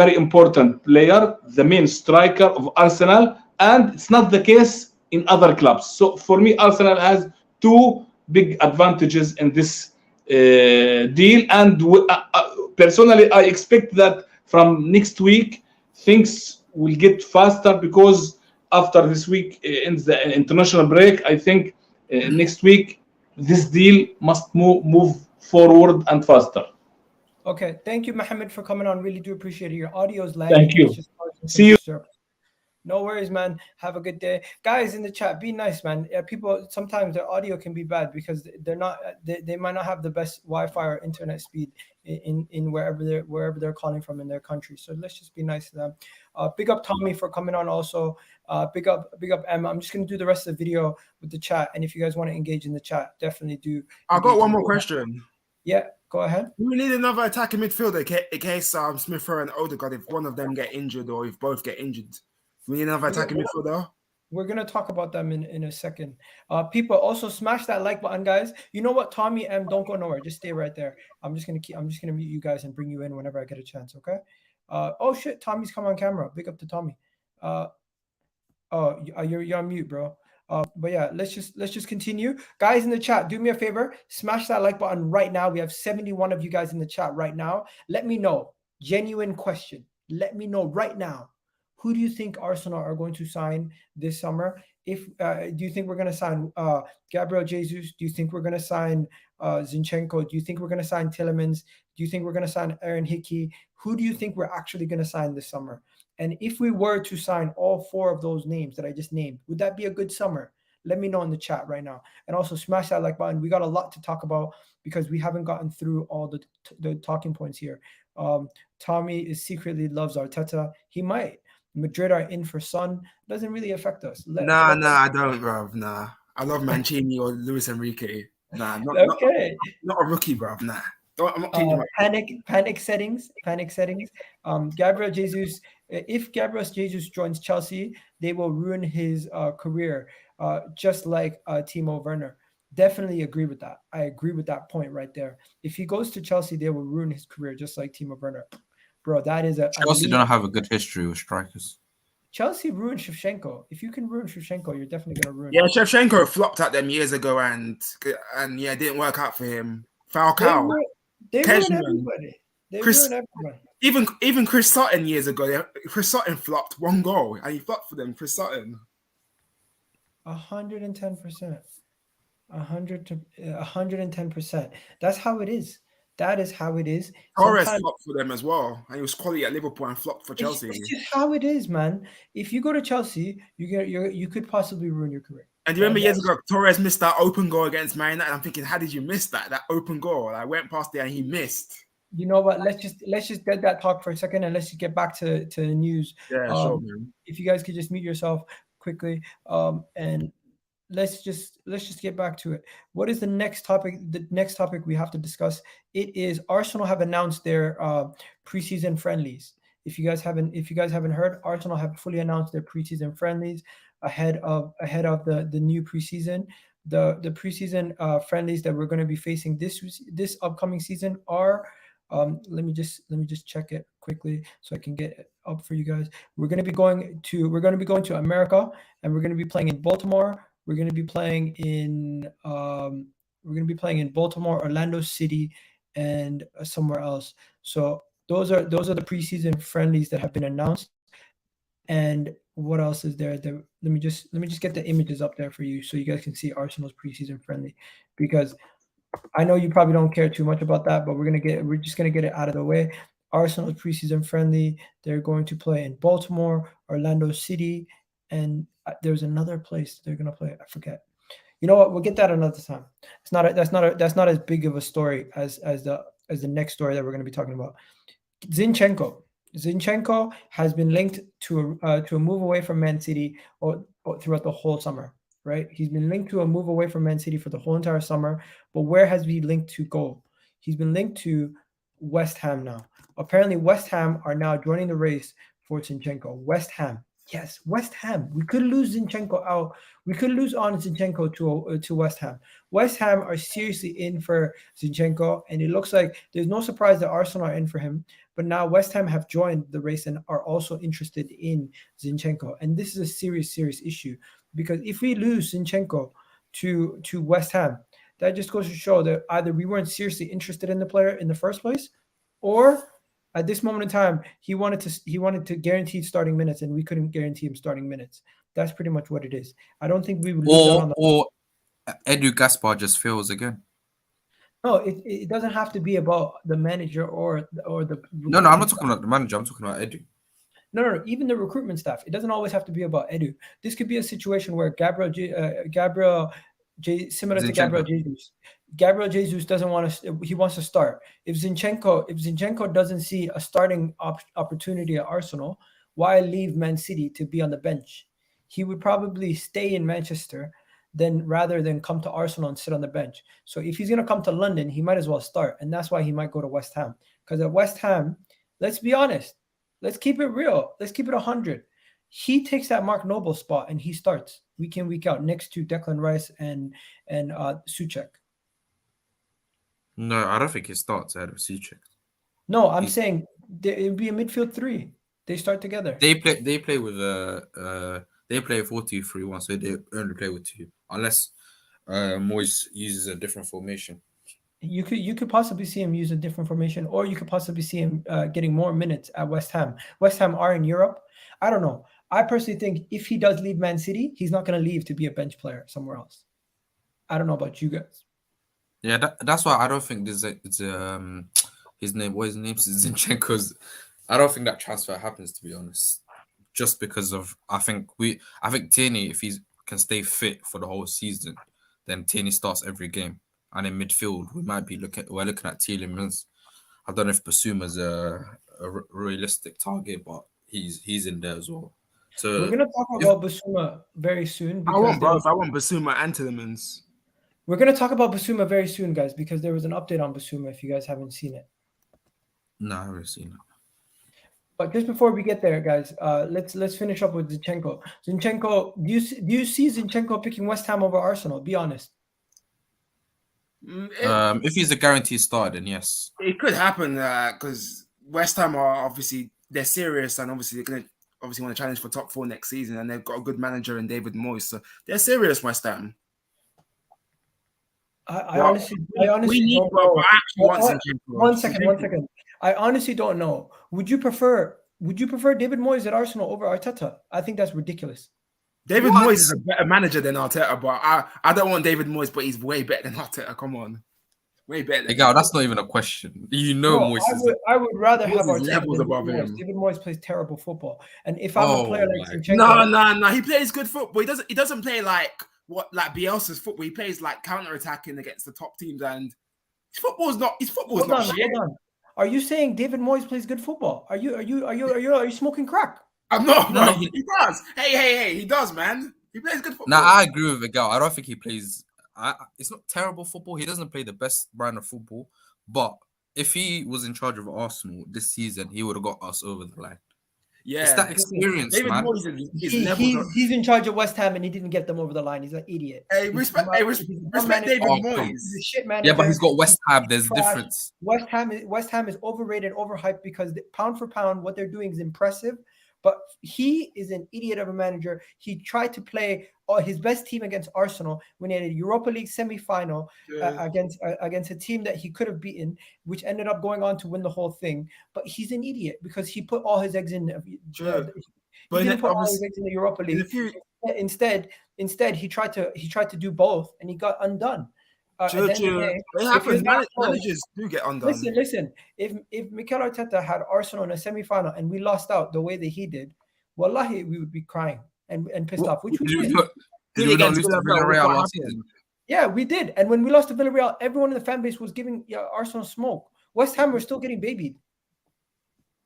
very important player, the main striker of Arsenal, and it's not the case in other clubs. So for me, Arsenal has two big advantages in this deal, and personally, I expect that from next week things will get faster, because after this week ends the international break, I think next week this deal must move forward and faster. Okay, thank you, Mohammed, for coming on. Really do appreciate it. Your audio is lagging. Thank you. It's just causing some See you. disturb- No worries, man. Have a good day, guys. In the chat, be nice, man. People sometimes their audio can be bad because they're not. They might not have the best Wi-Fi or internet speed in wherever they're calling from in their country. So let's just be nice to them. Big up Tommy for coming on. Also, big up Emma. I'm just gonna do the rest of the video with the chat, and if you guys want to engage in the chat, definitely do. I got one more question. Yeah, go ahead. We need another attacking midfielder in case Smith Rowe and Odegaard, if one of them get injured or if both get injured. We need another attacking midfielder. We're gonna talk about them in a second. People, also smash that like button, guys. You know what, Tommy M, don't go nowhere. Just stay right there. I'm just gonna mute you guys and bring you in whenever I get a chance. Okay. Oh shit, Tommy's come on camera. Big up to Tommy. You're on mute, bro. But yeah, let's just continue. Guys in the chat, do me a favor, smash that like button right now. We have 71 of you guys in the chat right now. Let me know. Genuine question. Let me know right now. Who do you think Arsenal are going to sign this summer? If do you think we're going to sign Gabriel Jesus? Do you think we're going to sign Zinchenko? Do you think we're going to sign Tielemans? Do you think we're going to sign Aaron Hickey? Who do you think we're actually going to sign this summer? And if we were to sign all four of those names that I just named, would that be a good summer? Let me know in the chat right now. And also smash that like button. We got a lot to talk about because we haven't gotten through all the talking points here. Tommy secretly loves Arteta. He might. Madrid are in for Son. Doesn't really affect us. Nah, I don't, bro. Nah. I love Mancini or Luis Enrique. Nah, not a rookie, bro. Nah. I'm not changing panic settings. Gabriel Jesus. If Gabriel Jesus joins Chelsea, they will ruin his career, just like Timo Werner. Definitely agree with that. I agree with that point right there. If he goes to Chelsea, they will ruin his career, just like Timo Werner. Bro, that is a Chelsea don't have a good history with strikers. Chelsea ruined Shevchenko. If you can ruin Shevchenko, you're definitely gonna ruin. Yeah, Shevchenko flopped at them years ago, and yeah, it didn't work out for him. Falcao, they ruined everybody. They ruined everybody. Even Chris Sutton years ago. Chris Sutton flopped one goal, and he flopped for them. Chris Sutton. 110%. 110%. That's how it is. That is how it is. Torres flopped for them as well, and he was quality at Liverpool and flopped for Chelsea. It's just how it is, man. If you go to Chelsea, you could possibly ruin your career. And do you remember years ago, Torres missed that open goal against Man United? I'm thinking, how did you miss that open goal? I went past there and he missed. You know what? Let's just get that talk for a second, and let's just get back to the news. Yeah, sure, man. If you guys could just mute yourself quickly, and let's just get back to it. What is the next topic? The next topic we have to discuss. It is Arsenal have announced their preseason friendlies. If you guys haven't heard, Arsenal have fully announced their preseason friendlies ahead of the new preseason. The preseason friendlies that we're going to be facing this upcoming season are. Let me just check it quickly so I can get it up for you guys. We're going to be going to America, and we're going to be playing in Baltimore. We're going to be playing in Baltimore, Orlando City, and somewhere else. So those are the preseason friendlies that have been announced. And what else is there? Let me just get the images up there for you so you guys can see Arsenal's preseason friendly, because I know you probably don't care too much about that, but we're just gonna get it out of the way. Arsenal's preseason friendly. They're going to play in Baltimore, Orlando City, and there's another place they're gonna play. I forget. You know what? We'll get that another time. That's not as big of a story as the next story that we're gonna be talking about. Zinchenko has been linked to a move away from Man City or throughout the whole summer. Right? He's been linked to a move away from Man City for the whole entire summer. But where has he linked to go? He's been linked to West Ham now. Apparently, West Ham are now joining the race for Zinchenko. West Ham. Yes, West Ham. We could lose Zinchenko out. We could lose on Zinchenko to West Ham. West Ham are seriously in for Zinchenko, and it looks like there's no surprise that Arsenal are in for him. But now West Ham have joined the race and are also interested in Zinchenko, and this is a serious issue because if we lose Zinchenko to West Ham, that just goes to show that either we weren't seriously interested in the player in the first place, or at this moment in time, he wanted to guarantee starting minutes, and we couldn't guarantee him starting minutes. That's pretty much what it is. I don't think we would lose out on the. Or Edu Gaspar just fails again. No, it doesn't have to be about the manager or the. No, I'm not talking about the manager. I'm talking about Edu. No, even the recruitment staff. It doesn't always have to be about Edu. This could be a situation where similar to Gabriel Jesus. Gabriel Jesus doesn't want to. He wants to start. If Zinchenko doesn't see a starting opportunity at Arsenal, why leave Man City to be on the bench? He would probably stay in Manchester, rather than come to Arsenal and sit on the bench. So if he's gonna come to London, he might as well start, and that's why he might go to West Ham. Because at West Ham, let's be honest. Let's keep it real. Let's keep it 100. He takes that Mark Noble spot and he starts week in, week out next to Declan Rice and Souček. No, I don't think he starts ahead of Souček. No, I'm saying it would be a midfield three. They start together. They play with they play 4-2-3-1, so they only play with two, unless Moyes uses a different formation. You could possibly see him use a different formation, or you could possibly see him getting more minutes at West Ham. West Ham are in Europe. I don't know. I personally think if he does leave Man City, he's not going to leave to be a bench player somewhere else. I don't know about you guys. Yeah, that's why I don't think his name. What his name is Zinchenko's. I don't think that transfer happens, to be honest. Just because of I think Tierney, if he can stay fit for the whole season, then Tierney starts every game. And in midfield, we're looking at Tielemans. I don't know if Bissouma's a realistic target, but he's in there as well. So we're gonna talk about Bissouma very soon. I want both. I want Bissouma and Tielemans. We're gonna talk about Bissouma very soon, guys, because there was an update on Bissouma. If you guys haven't seen it, no, I haven't seen it. But just before we get there, guys, let's finish up with Zinchenko. Zinchenko, do you see Zinchenko picking West Ham over Arsenal? Be honest. If he's a guaranteed starter, then yes. It could happen because West Ham are obviously they're serious and obviously they're gonna want to challenge for top 4 next season, and they've got a good manager in David Moyes, so they're serious. West Ham. I honestly don't know. One second. I honestly don't know. Would you prefer David Moyes at Arsenal over Arteta? I think that's ridiculous. David Moyes is a better manager than Arteta, but I don't want David Moyes, but he's way better than Arteta. Come on. Way better. Egal, that's not even a question. Moyes I would rather have Arteta levels above him. David Moyes plays terrible football. And if I'm a player like Zinchenko... No. He plays good football. He doesn't play like Bielsa's football. He plays like counter-attacking against the top teams, and his football's not shit. Hold on. Are you saying David Moyes plays good football? Are you smoking crack? I'm not, bro. He does. Hey, he does, man. He plays good football. Nah, I agree with Egal. I don't think he plays. It's not terrible football. He doesn't play the best brand of football. But if he was in charge of Arsenal this season, he would have got us over the line. Yeah, it's that experience, David man. He's in charge of West Ham and he didn't get them over the line. He's an idiot. Hey, respect David Moyes. He's a shit manager. Yeah, but he's got West Ham. There's a difference. West Ham is overrated, overhyped because pound for pound, what they're doing is impressive. But he is an idiot of a manager. He tried to play his best team against Arsenal when he had a Europa League semi-final against a team that he could have beaten, which ended up going on to win the whole thing. But he's an idiot because he put all his eggs in. He didn't put all his eggs in the Europa League. Instead, he tried to do both, and he got undone. Managers do get undone. Listen. If Mikel Arteta had Arsenal in a semi-final and we lost out the way that he did, wallahi, we would be crying and pissed off. Which we did. Did we not lose to Villarreal last season? Yeah, we did. And when we lost to Villarreal, everyone in the fan base was giving Arsenal smoke. West Ham were still getting babied.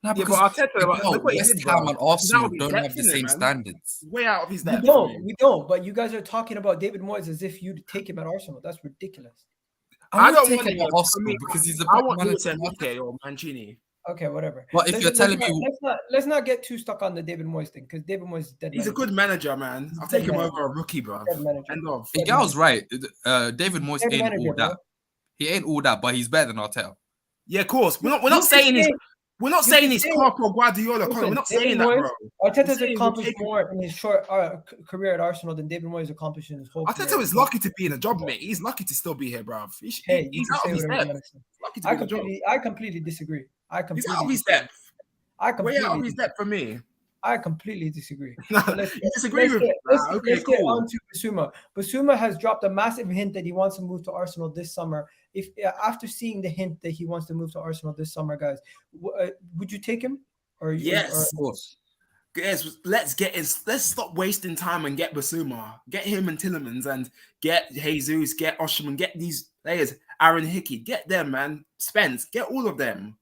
No, because Arteta, West Ham and Arsenal don't have the same standards. Way out of his depth. We don't. But you guys are talking about David Moyes as if you'd take him at Arsenal. That's ridiculous. I don't take him at Arsenal because he's a I want Enrique or Mancini. Okay, whatever. But if you're telling me, let's not get too stuck on the David Moyes thing, because David Moyes is dead. He's a good manager, man. I'll take him over a rookie, bro. End of. Egal's right. David Moyes ain't all that. He ain't all that, but he's better than Arteta. Yeah, of course. We're not saying he's Klopp or Guardiola. We're not saying that, bro. Arteta's accomplished more in his short career at Arsenal than David Moyes accomplished in his whole career. Arteta is lucky to be in a job, mate. He's lucky to still be here, bro. He's out of his depth. I completely disagree. He's out of his depth. Way out of his depth for me. I completely disagree. You disagree with me? Let's get on to Bissouma. Bissouma has dropped a massive hint that he wants to move to Arsenal this summer. If after seeing the hint that he wants to move to Arsenal this summer, guys, would you take him? Yes, of course. Yes, let's stop wasting time and get Bissouma. Get him and Tielemans and get Jesus, get Osimhen, get these players, Aaron Hickey, get them, man. Spence, get all of them.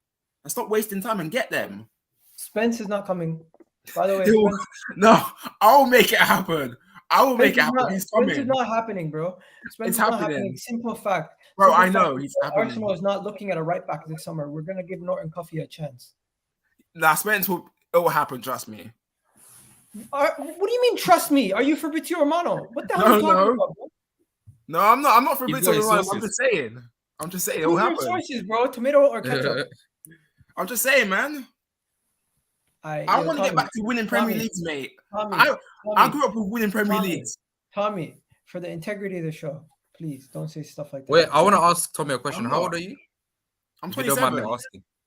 And stop wasting time and get them. Spence is not coming. By the way, no, I'll make it happen. I will make it happen. He's coming. Spence is not happening, bro. Spence it's is not happening. happening. Simple fact. Bro, I know he's happening. Arsenal is not looking at a right back this summer. We're gonna give Norton Coffey a chance. Nah, Spence it will happen. Trust me. What do you mean? Trust me? Are you Fabrizio Romano? What the hell are you talking about, bro? No, I'm not. I'm not Fabrizio Romano. I'm just saying. It will happen. Sources, bro. Tomato or ketchup? I'm just saying, man. I want to get back to winning Premier Leagues, mate. I grew up with winning Premier Leagues. Tommy, for the integrity of the show, please don't say stuff like that. Wait, I want to ask Tommy a question. How old are you? I'm 27.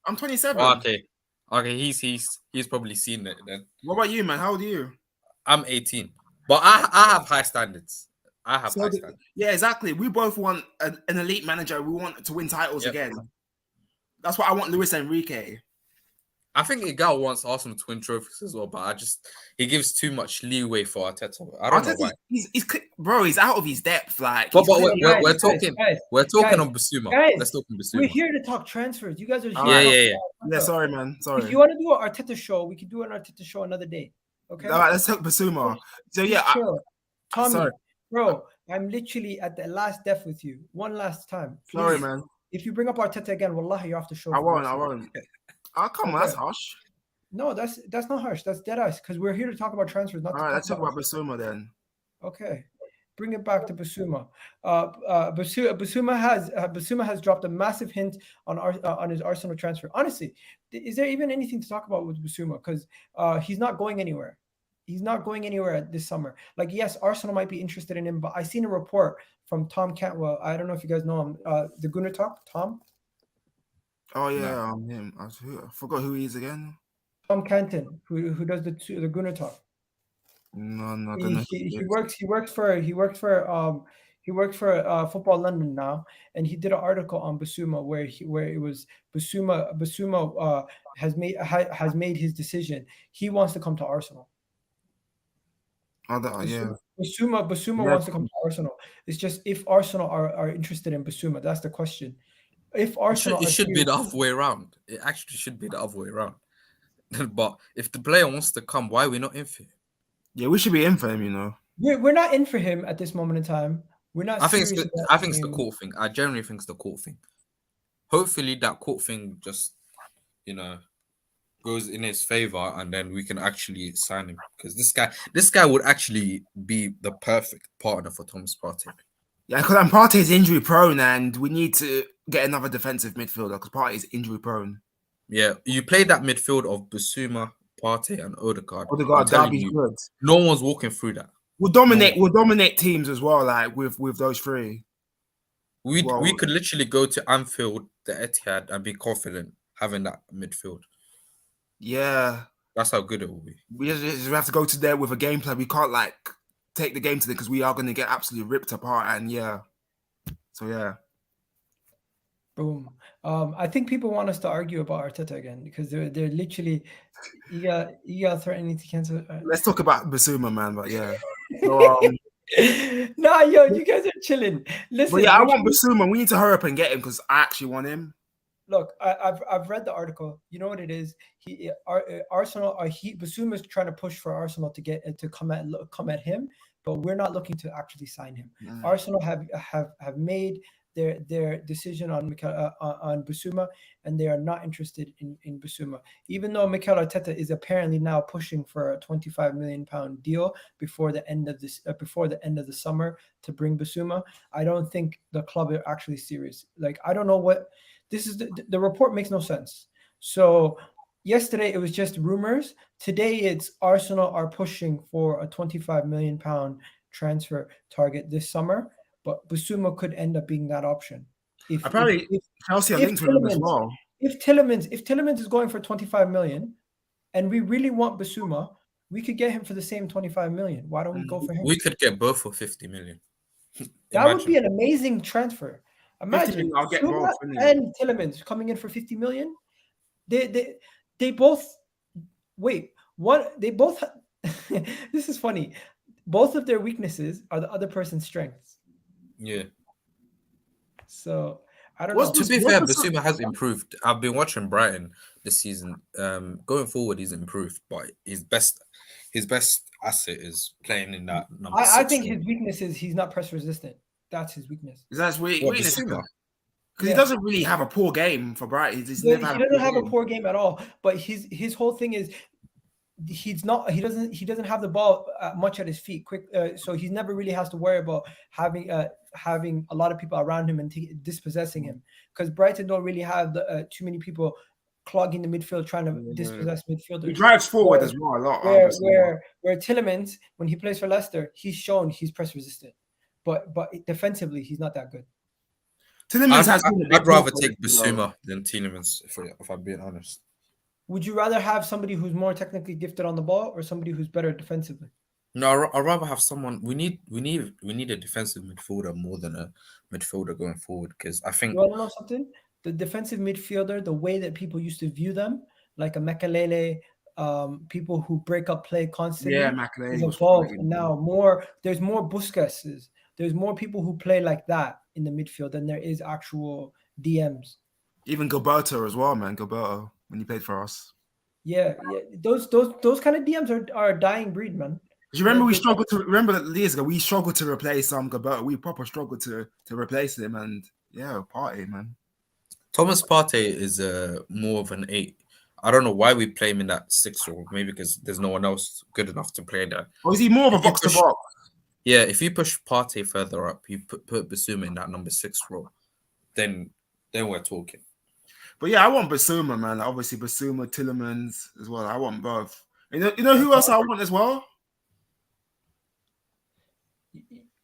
I'm 27. Oh, okay. He's probably seen it then. What about you, man? How old are you? I'm 18, but I have high standards. High standards. Yeah, exactly. We both want an elite manager. We want to win titles again. That's what I want, Luis Enrique. I think Egal wants Arsenal to win trophies as well, but he gives too much leeway for Arteta. I don't know why. He's out of his depth. Like, but we're talking on Bissouma. Let's talk on Bissouma. We're here to talk transfers. You guys are here. Yeah. Sorry, man. Sorry. If you want to do an Arteta show, we can do an Arteta show another day. Okay. All right, let's talk Bissouma. So yeah, Tommy, bro, I'm literally at the last death with you. One last time. Please. Sorry, man. If you bring up Arteta again, wallahi, you're off the show. I won't. Oh, come on, that's harsh. No, that's not harsh. That's dead ice, because we're here to talk about transfers. All right, let's talk about Bissouma then. Okay, bring it back to Bissouma. Bissouma has dropped a massive hint on his Arsenal transfer. Honestly, is there even anything to talk about with Bissouma? Because he's not going anywhere. He's not going anywhere this summer. Like, yes, Arsenal might be interested in him, but I seen a report from Tom Cantwell. I don't know if you guys know him. The Gunner Talk, Tom. Oh yeah, him. I forgot who he is again. Tom Canton, who does the Gunner Talk. No. He works for Football London now, and he did an article on Bissouma where it was Bissouma has made his decision. He wants to come to Arsenal. Bissouma wants to come to Arsenal. It's just if Arsenal are interested in Bissouma, that's the question. If Arsenal, it should be the other way around. It actually should be the other way around. But if the player wants to come, why are we not in for him? Yeah, we should be in for him. You know, we're not in for him at this moment in time. We're not. I think it's the court thing. I generally think it's the court thing. Hopefully, that court thing just, goes in his favor, and then we can actually sign him, because this guy would actually be the perfect partner for Thomas Partey. Yeah, because Partey is injury prone, and we need to get another defensive midfielder because Partey is injury prone. Yeah, you played that midfield of Bissouma, Partey, and Odegaard. That'd be good. No one's walking through that. We'll dominate teams as well, like with those three. We could literally go to Anfield, the Etihad, and be confident having that midfield. Yeah, that's how good it will be. We just have to go to there with a game plan. We can't take the game to them, because we are going to get absolutely ripped apart. And boom. I think people want us to argue about Arteta again, because they're literally you got threatening to cancel. Let's talk about Bissouma, man. But yeah, so, you guys are chilling. Listen, I want Bissouma. We need to hurry up and get him, because I actually want him. Look, I've read the article. You know what it is? Bissouma is trying to push for Arsenal to come at him, but we're not looking to actually sign him. Arsenal have made their decision on on Bissouma, and they are not interested in Bissouma. Even though Mikel Arteta is apparently now pushing for a £25 million deal before the end of the summer to bring Bissouma, I don't think the club are actually serious. Like, I don't know what this is. The report makes no sense. So yesterday it was just rumors. Today it's Arsenal are pushing for a £25 million transfer target this summer, but Bissouma could end up being that option. Apparently, Chelsea are linked with him as well. If Tielemans is going for 25 million, and we really want Bissouma, we could get him for the same 25 million. Why don't we go for him? We could get both for 50 million. That would be an amazing transfer. Imagine I'll get Bissouma both, and Tielemans coming in for 50 million. They both wait. What they both this is funny. Both of their weaknesses are the other person's strengths. Yeah. So I don't know. To be fair, Bissouma has improved. I've been watching Brighton this season. Going forward, he's improved, but his best asset is playing in that number. I think his weakness is he's not press resistant. That's his weakness. That's weakness. Bissouma? Because he doesn't really have a poor game for Brighton. He doesn't have a poor game at all. But his whole thing is he doesn't have the ball much at his feet quick, so he never really has to worry about having a lot of people around him and dispossessing him, because Brighton don't really have too many people clogging the midfield trying to dispossess midfielders. He drives forward as well a lot. Where Tielemans, when he plays for Leicester, he's shown he's press resistant, but defensively he's not that good. I'd rather take Bissouma than Tielemans, if I'm being honest. Would you rather have somebody who's more technically gifted on the ball or somebody who's better defensively? No, I'd rather have someone. We need a defensive midfielder more than a midfielder going forward, because I think. You want to know something? The defensive midfielder, the way that people used to view them, like a Makelele, people who break up play constantly, is evolved. And now there's more Busquetses. There's more people who play like that in the midfield than there is actual DMs. Even Gilberto as well, man. Gilberto, when he played for us. Yeah. Those kind of DMs are a dying breed, man. You remember we struggled to replace Gilberto. We proper struggled to replace him, and Partey, man. Thomas Partey is more of an 8. I don't know why we play him in that 6 role. Maybe because there's no one else good enough to play that. Or is he more of a box to box? Yeah, if you push Partey further up, you put Bissouma in that number 6 role, then we're talking. But yeah, I want Bissouma, man. Obviously, Bissouma, Tielemans as well. I want both. You know who else I want as well?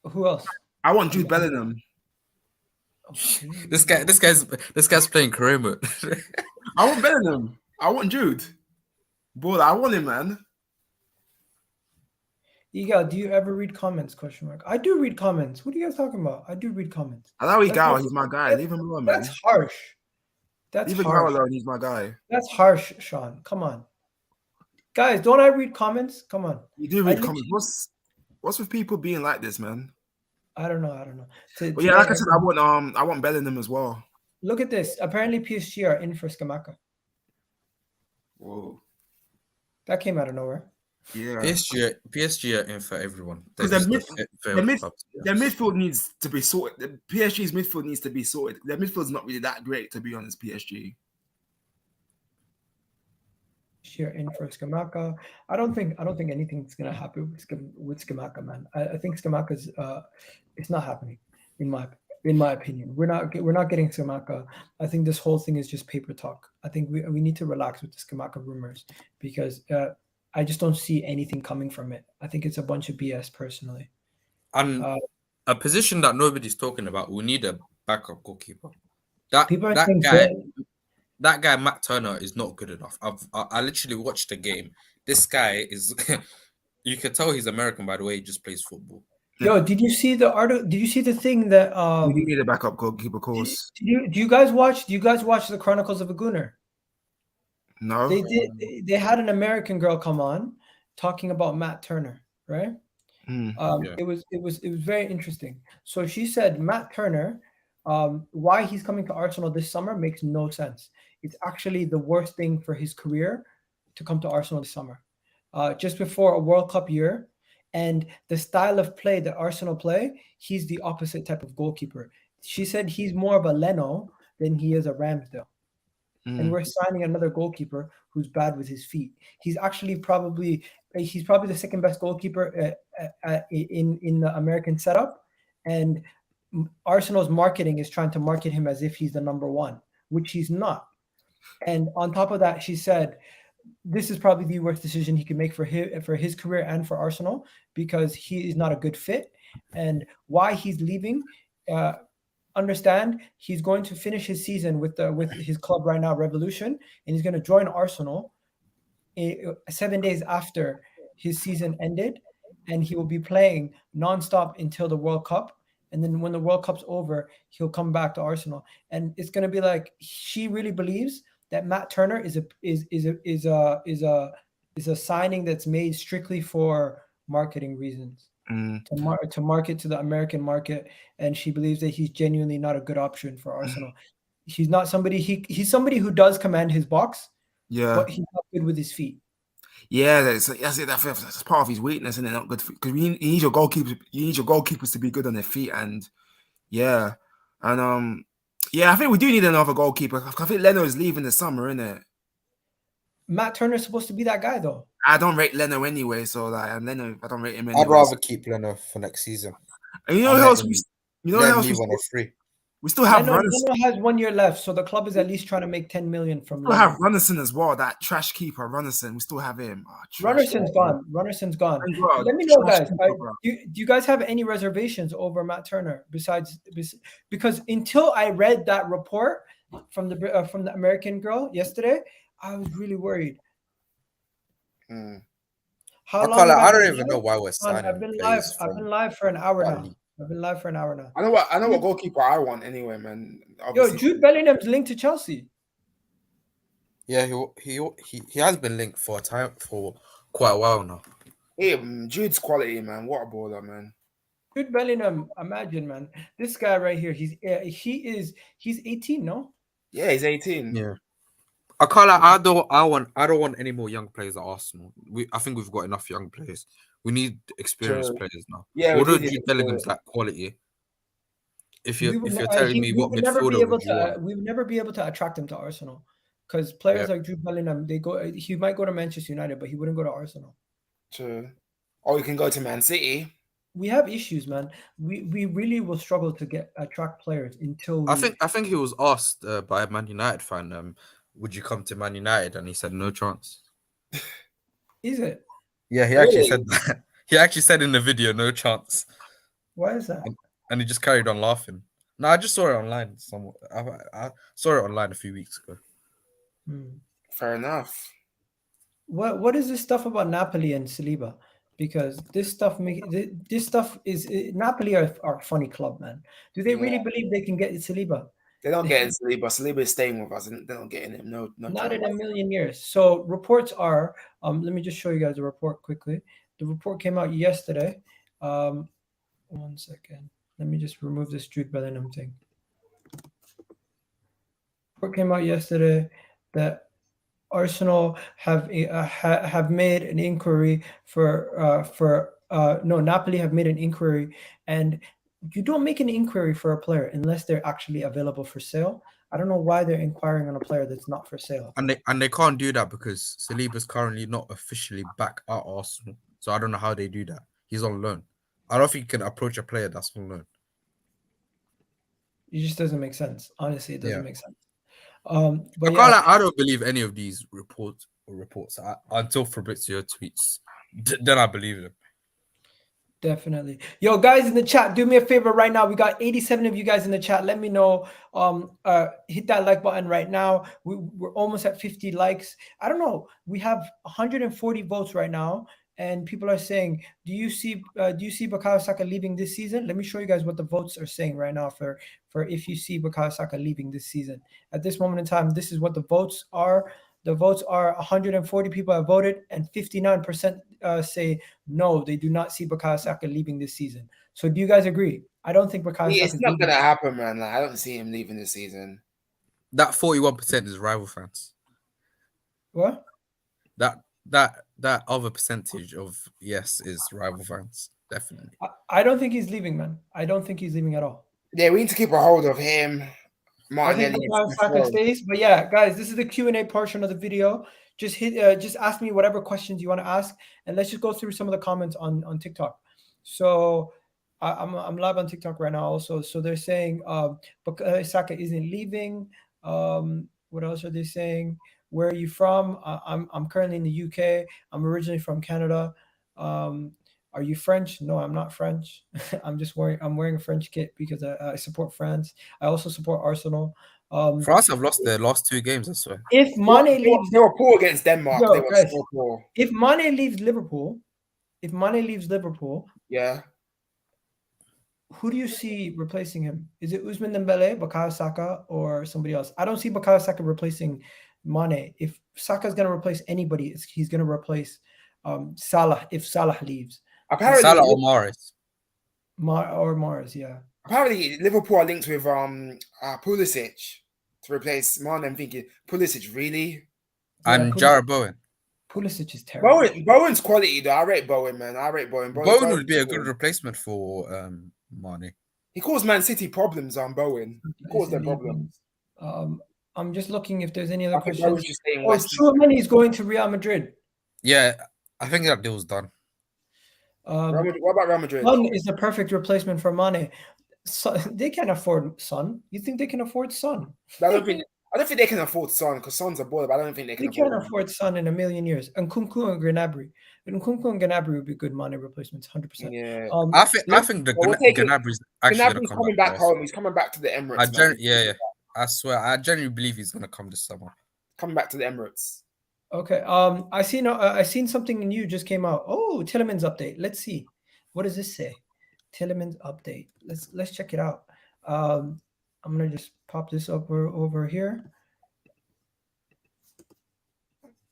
Who else? I want Jude Bellingham. This guy's playing career mode. I want Bellingham. I want Jude. Boy, I want him, man. Egal, do you ever read comments? ? I do read comments. What are you guys talking about? I do read comments. I know Egal. He's my guy. Leave him alone, man. That's harsh. Leave Egal alone. He's my guy. That's harsh, Sean. Come on, guys. Don't I read comments? Come on. You do read comments. What's with people being like this, man? I don't know. Like I said, I want Bellingham as well. Look at this. Apparently, PSG are in for Scamacca. Whoa. That came out of nowhere. Yeah. PSG are in for everyone. Because their midfield needs to be sorted. PSG's midfield needs to be sorted. Their midfield's not really that great, to be honest, PSG. Here in for Scamacca. I don't think anything's gonna happen with Scamacca, man. I think Scamacca's it's not happening in my opinion. We're not getting Scamacca. I think this whole thing is just paper talk. I think we need to relax with the Scamacca rumors, because I just don't see anything coming from it. I think it's a bunch of BS personally. And a position that nobody's talking about, we need a backup goalkeeper. That guy, Matt Turner, is not good enough. I literally watched the game. This guy is, you can tell he's American by the way he just plays football. Yo, did you see the article? Did you see the thing that we need a backup goalkeeper course? Do you guys watch the Chronicles of a Gooner? No. They had an American girl come on talking about Matt Turner, right? It was very interesting. So she said Matt Turner, why he's coming to Arsenal this summer makes no sense. It's actually the worst thing for his career to come to Arsenal this summer. Just before a World Cup year, and the style of play that Arsenal play, he's the opposite type of goalkeeper. she said he's more of a Leno than he is a Ramsdale. And Mm. we're signing another goalkeeper who's bad with his feet. He's probably the second best goalkeeper in the American setup, and Arsenal's marketing is trying to market him as if he's the number one, which he's not. And on top of that, she said this is probably the worst decision he can make for his career and for Arsenal, because he is not a good fit. And why he's leaving, understand he's going to finish his season with his club right now, Revolution, and he's going to join Arsenal 7 days after his season ended, and he will be playing nonstop until the World Cup. And then when the World Cup's over, he'll come back to Arsenal. And it's going to be like, she really believes that Matt Turner is a signing that's made strictly for marketing reasons, to market to the American market. And she believes that he's genuinely not a good option for Arsenal. He's not somebody, he's somebody who does command his box, but he's not good with his feet. Yeah, that's part of his weakness, and they're not good because you need your goalkeepers. You need your goalkeepers to be good on their feet, and yeah, I think we do need another goalkeeper. I think Leno is leaving this summer, isn't it? Matt Turner's supposed to be that guy, though. I don't rate Leno anyway, so like Leno, I don't rate him anyway. I'd rather keep Leno for next season. And you know who else? We still have Leno has 1 year left, so the club is at least trying to make 10 million from. We still have Runnison as well. That trash keeper, Runnison. We still have him. Runnerson's gone. Runnerson's gone. Let me know, guys. Do you guys have any reservations over Matt Turner besides because until I read that report from the American girl yesterday, I was really worried. How long? I don't even know why we're signing. I've been live for an hour now. I know what goalkeeper I want anyway, man. Obviously. Yo, Jude Bellingham's linked to Chelsea. Yeah, he has been linked for quite a while now. Hey, Jude's quality, man. What a baller, man. Jude Bellingham, imagine, man. This guy right here, he's 18, no? Yeah, he's 18. Yeah. I don't want any more young players at Arsenal. I think we've got enough young players. We need experienced players now. Yeah, although Jude Bellingham's that quality, if you're telling me what midfielder would you want, we would never be able to attract him to Arsenal, because players like Jude Bellingham, he might go to Manchester United, but he wouldn't go to Arsenal. True. Or you can go to Man City. We have issues, man. We really will struggle to attract players until. I think he was asked by a Man United fan, would you come to Man United? And he said no chance. Is it? Yeah, he actually said that. He actually said in the video, no chance. Why is that? And he just carried on laughing. No, I just saw it online. I saw it online a few weeks ago. Fair enough. What is this stuff about Napoli and Saliba? Because this stuff is Napoli are a funny club, man. Do they really believe they can get Saliba? They don't get Saliba. Saliba is staying with us, and they're not getting him. No, not in a million years. So reports are. Let me just show you guys the report quickly. The report came out yesterday. 1 second. Let me just remove this Jude Bellingham thing. Report came out yesterday that Arsenal have made an inquiry Napoli have made an inquiry, and you don't make an inquiry for a player unless they're actually available for sale. I don't know why they're inquiring on a player that's not for sale. And they can't do that because Saliba's currently not officially back at Arsenal. So I don't know how they do that. He's on loan. I don't think you can approach a player that's on loan. It just doesn't make sense. Honestly, it doesn't make sense. But I don't believe any of these reports until Fabrizio tweets. Then I believe them. Definitely. Yo, guys in the chat, do me a favor right now. We got 87 of you guys in the chat. Let me know. Hit that like button right now. We're almost at 50 likes. I don't know. We have 140 votes right now, and people are saying, do you see Bukayo Saka leaving this season? Let me show you guys what the votes are saying right now for if you see Bukayo Saka leaving this season. At this moment in time, this is what the votes are. The votes are 140 people have voted, and 59% say no, they do not see Bukayo Saka leaving this season. So do you guys agree? I don't think Bukayo Saka. It's not going to happen, man. Like, I don't see him leaving this season. That 41% is rival fans. What? That other percentage of yes is rival fans. Definitely. I don't think he's leaving, man. I don't think he's leaving at all. Yeah, we need to keep a hold of him. I think Martinelli. Bukayo Saka stays. But yeah, guys, this is the Q&A portion of the video. Just just ask me whatever questions you want to ask, and let's just go through some of the comments on TikTok. So I'm live on TikTok right now also. So they're saying Bukayo Saka isn't leaving. What else are they saying? Where are you from? I'm currently in the UK. I'm originally from Canada. Are you French? No, I'm not French. I'm wearing a French kit because I support France. I also support Arsenal. France have lost their last 2 games, I swear. If Mane leaves, they were poor against Denmark. Yo, They were guys, so poor. if Mane leaves Liverpool, Yeah. who do you see replacing him? Is it Ousmane Dembele, Bukayo Saka, or somebody else? I don't see Bukayo Saka replacing Mane. If Saka's going to replace anybody, he's going to replace Salah if Salah leaves. Apparently, Salah or Mahrez. Or Mars, yeah. Apparently, Liverpool are linked with Pulisic to replace Mane. I'm thinking, Pulisic, really? And Jarrett Bowen. Pulisic is terrible. Bowen's quality, though. I rate Bowen, man. I rate Bowen. Bowen would be a good replacement for Mane. He caused Man City problems on Bowen. He caused them problems. I'm just looking if there's any other questions. Bowen's just staying West. Tchouaméni is going to Real Madrid. Yeah, I think that deal's done. What about Real Madrid? Son is the perfect replacement for Mane. So, they can't afford Son. You think they can afford Son? I don't think they can afford Son because Son's a baller, but I don't think they can can't afford Son in a million years. And Nkunku and Gnabry. Nkunku and Gnabry would be good Mane replacements, 100%. Yeah. I think the Gnabry's actually coming back home. He's coming back to the Emirates. Yeah. I swear, I genuinely believe he's gonna come this summer. Coming back to the Emirates. Okay. I seen something new just came out. Oh, Tielemans update. Let's see. What does this say? Tielemans update. Let's check it out. I'm gonna just pop this up over here.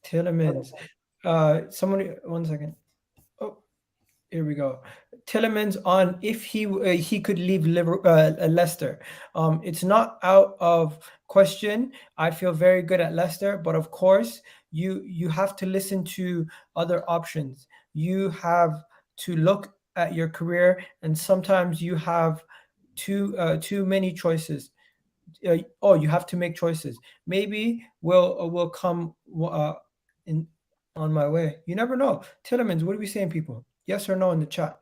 Tielemans. Someone, 1 second. Oh, here we go. Tielemans on if he could leave Leicester. It's not out of question. I feel very good at Leicester, but of course you have to listen to other options. You have to look at your career, and sometimes you have too many choices. You have to make choices. Maybe will come on my way. You never know. Tielemans, what are we saying, people? Yes or no in the chat?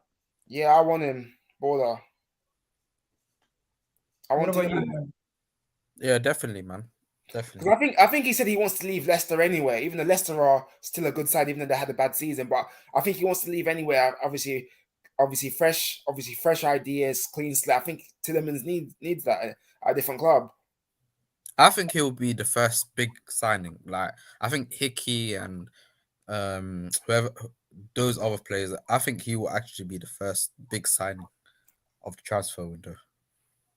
Yeah, I want him. Baller. What about you? Yeah, definitely, man. Definitely. I think he said he wants to leave Leicester anyway, even though Leicester are still a good side, even though they had a bad season. But I think he wants to leave anyway. Obviously fresh ideas, clean slate. I think Tielemans needs that at a different club. I think he'll be the first big signing. Like I think Hickey and whoever those other players, I think he will actually be the first big signing of the transfer window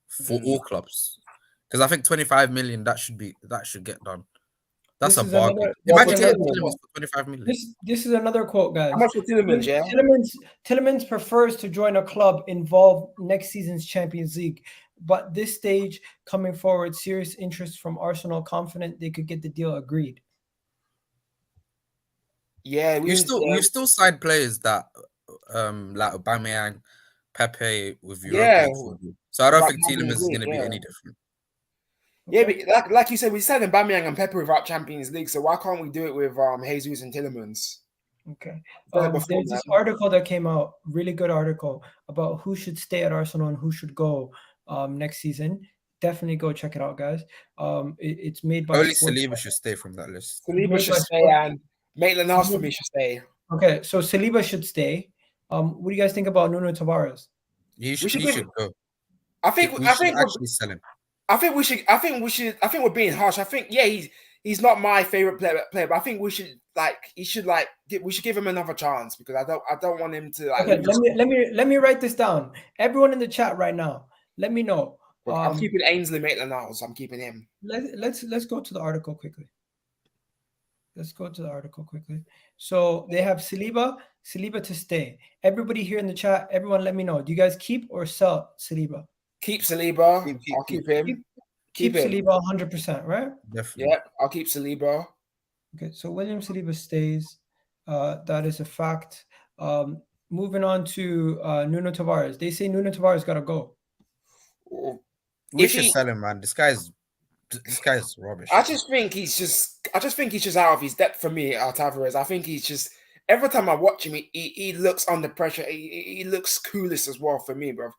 for all clubs. Because I think 25 million that should get done. That's a bargain. Imagine getting Tielemans for 25 million. This is another quote, guys. How much for Tielemans? Yeah, Tielemans prefers to join a club involved next season's Champions League, but this stage coming forward, serious interest from Arsenal, confident they could get the deal agreed. Yeah, you still sign players that like Aubameyang, Pepe with European football. So I don't think Tielemans is going to be any different. Yeah, but like you said, we signed Aubameyang and Pepe without Champions League, so why can't we do it with Jesus and Tielemans? Okay. There's this article that came out, really good article, about who should stay at Arsenal and who should go next season. Definitely go check it out, guys. It's made by only Saliba should stay from that list. Saliba should stay, and Maitland-Niles for me should stay. Okay, so Saliba should stay. What do you guys think about Nuno Tavares? He should go. I think actually sell him. I think we're being harsh. I think he's not my favorite player, but I think we should give him another chance because I don't want him to Okay, let me write this down. Everyone in the chat right now, let me know. I'm keeping Ainsley Maitland-Niles. I'm keeping him. Let's go to the article quickly. So they have Saliba to stay. Everybody here in the chat, everyone let me know. Do you guys keep or sell Saliba? Keep Saliba. I'll keep him. Keep Saliba 100%, right? Definitely. Yeah, I'll keep Saliba. Okay, so William Saliba stays. That is a fact. Moving on to Nuno Tavares. They say Nuno Tavares got to go. We If should he- sell him, man. This guy's rubbish. I just think he's just out of his depth for me, Tavares. I think he's just every time I watch him, he looks under pressure. He looks coolest as well for me, bro.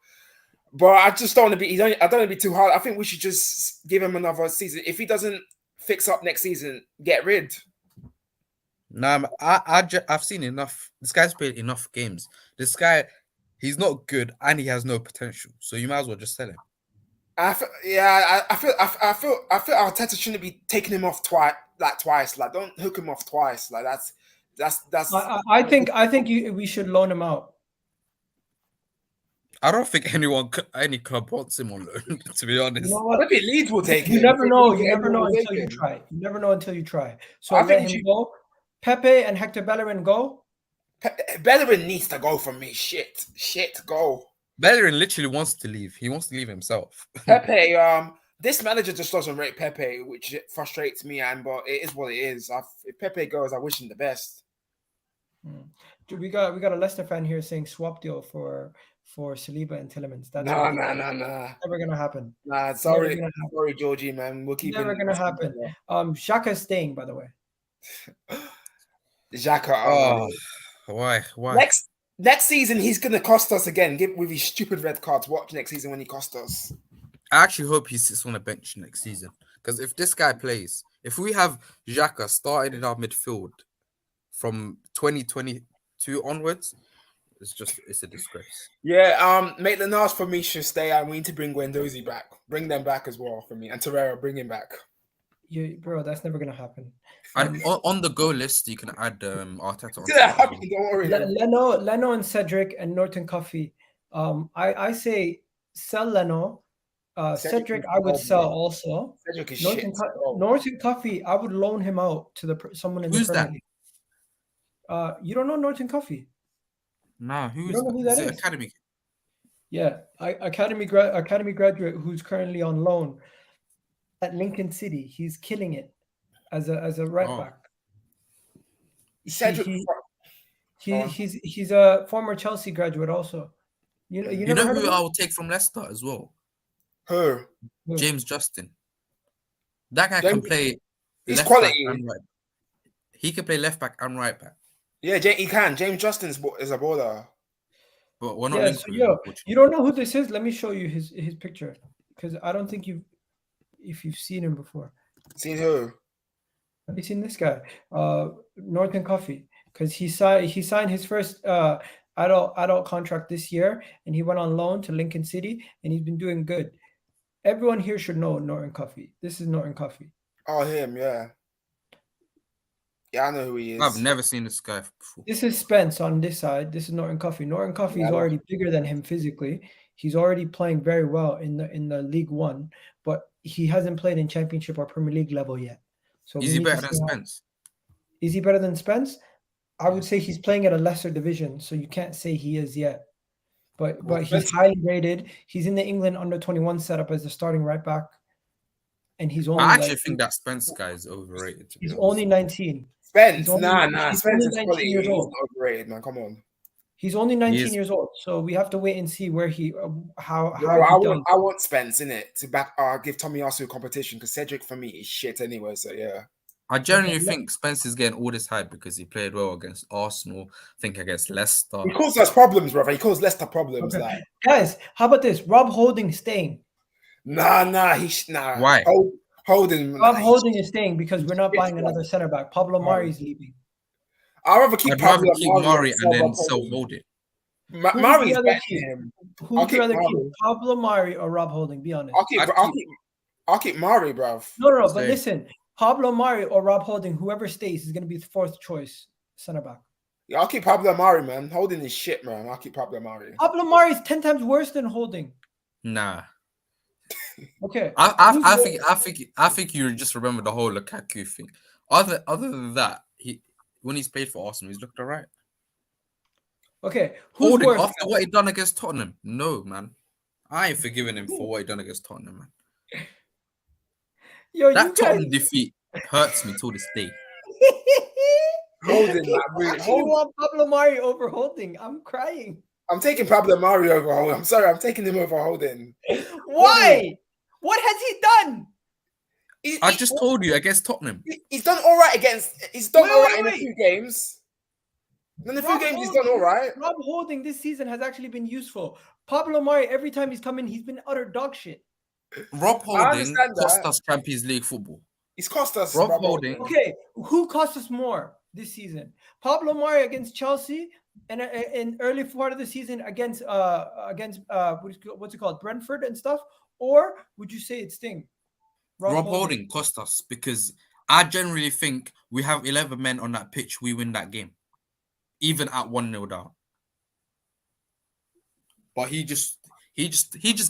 But I just don't want to be. I don't want to be too hard. I think we should just give him another season. If he doesn't fix up next season, get rid. Nah, I've seen enough. This guy's played enough games. This guy, he's not good and he has no potential. So you might as well just sell him. I feel Arteta shouldn't be taking him off twice. Like, don't hook him off twice. Like that's. I think we should loan him out. I don't think any club wants him on loan. To be honest, You know what? Maybe Leeds will take him. You never know. You never Everyone know will until take you him. try. You never know until you try. So I let think him go. Pepe and Hector Bellerin go. Bellerin needs to go from me. Shit, go. Bellerin literally wants to leave. He wants to leave himself. Pepe, this manager just doesn't rate Pepe, which frustrates me. But it is what it is. If Pepe goes, I wish him the best. We got a Leicester fan here saying swap deal for Saliba and Tielemans. That's Nah. never gonna happen. Nah, sorry, Georgie, man. We'll keep Never gonna happen. Xhaka's staying, by the way. Xhaka. Oh, why? Next season, he's gonna cost us again. With his stupid red cards. Watch next season when he costs us. I actually hope he sits on a bench next season. Because if this guy plays, if we have Xhaka started in our midfield from 2022 onwards, it's a disgrace. Yeah, Maitland-Niles for me should stay, and we need to bring Guendouzi back. Bring them back as well for me, and Torreira, bring him back. Bro, that's never gonna happen. And on the go list, you can add Arteta. Don't worry. Leno and Cedric and Norton Coffey. I say sell Leno. Cedric, I would sell also. Cedric is Norton, shit. Norton Coffey, I would loan him out to someone in Who's the Premier League. You don't know Norton Coffey? Nah, You don't know who that is? Academy? Yeah, academy graduate who's currently on loan at Lincoln City. He's killing it as a right back. Cedric. He's a former Chelsea graduate also. You know heard of who him? I will take from Leicester as well? Who? James Justin. That guy James- can play. He's left quality. back and right. He can play left back and right back. Yeah, he can. James Justin is a baller. But we're not Yeah, linked so, with him, yo, unfortunately. you don't know who this is? Let me show you his picture because I don't think if you've seen him before. Seen who? Have you seen this guy? Norton Coffey, because he signed his first adult contract this year, and he went on loan to Lincoln City, and he's been doing good. Everyone here should know Norton Coffey. This is Norton Coffey. Oh, him, yeah. Yeah, I know who he is. I've never seen this guy before. This is Spence on this side. This is Norton Coffey. Norton Coffey is already bigger than him physically. He's already playing very well in the League One, but he hasn't played in Championship or Premier League level yet. So Is he better than Spence? Is he better than Spence? I would say he's playing at a lesser division, so you can't say he is yet. But he's highly rated. He's in the England under-21 setup as the starting right back, and he's only. I actually think that Spence guy is overrated. He's only 19. Spence, He's only- nah. he's Spence only is 19 quality. years He's old. not overrated, man. Come on. He's only 19 is. years old, so we have to wait and see where he how Yo, he does. I want Spence in it to back give Tommy Arsenal a competition because Cedric for me is shit anyway. So yeah. I genuinely think Spence is getting all this hype because he played well against Arsenal, I think against Leicester. He caused us problems, brother. He caused Leicester problems. Okay. Like, Guys, how about this? Rob Holding staying. nah. Why? Holding. Rob Holding is staying because we're not buying another center back. Pablo Mari is leaving. I'd rather keep I'd rather Pablo keep Murray and then Bob sell Holding. Holding. Murray is other better team? than him. Who I'll would you keep rather keep? Murray. Pablo Mari or Rob Holding? Be honest. I'll keep Murray, bro. No, but Same. listen, Pablo Mari or Rob Holding, whoever stays is going to be the fourth choice center back. Yeah, I'll keep Pablo Mari, man. Holding is shit, man. I'll keep Pablo Mari. Pablo Mari is 10 times worse than Holding. Nah. Okay. I think you just remember the whole Lukaku thing. Other than that, when he's played for Arsenal, he's looked alright. Okay. Who's Holding worse? after what he done against Tottenham. No, man. I ain't forgiving him for what he done against Tottenham, man. Yo, That you guys. Tottenham defeat hurts me till this day. Holding, like, You want Pablo Mari over Holding? I'm crying. I'm taking Pablo Mari over Holding. I'm sorry, I'm taking him over Holding. Why? What has he done? I just told you against Tottenham. He's done all right He's done all right in a wait. few games. In a few Rob games, he's done all right. Rob Holding this season has actually been useful. Pablo Mari, every time he's come in, he's been utter dog shit. Rob Holding cost us Champions League football. He's cost us. Rob Holding. Okay, who cost us more this season? Pablo Mari against Chelsea, and in early part of the season against what's it called, Brentford and stuff, or would you say it's Sting? Rob Holding cost us because I generally think we have 11 men on that pitch. We win that game, even at 1-0 down. But he just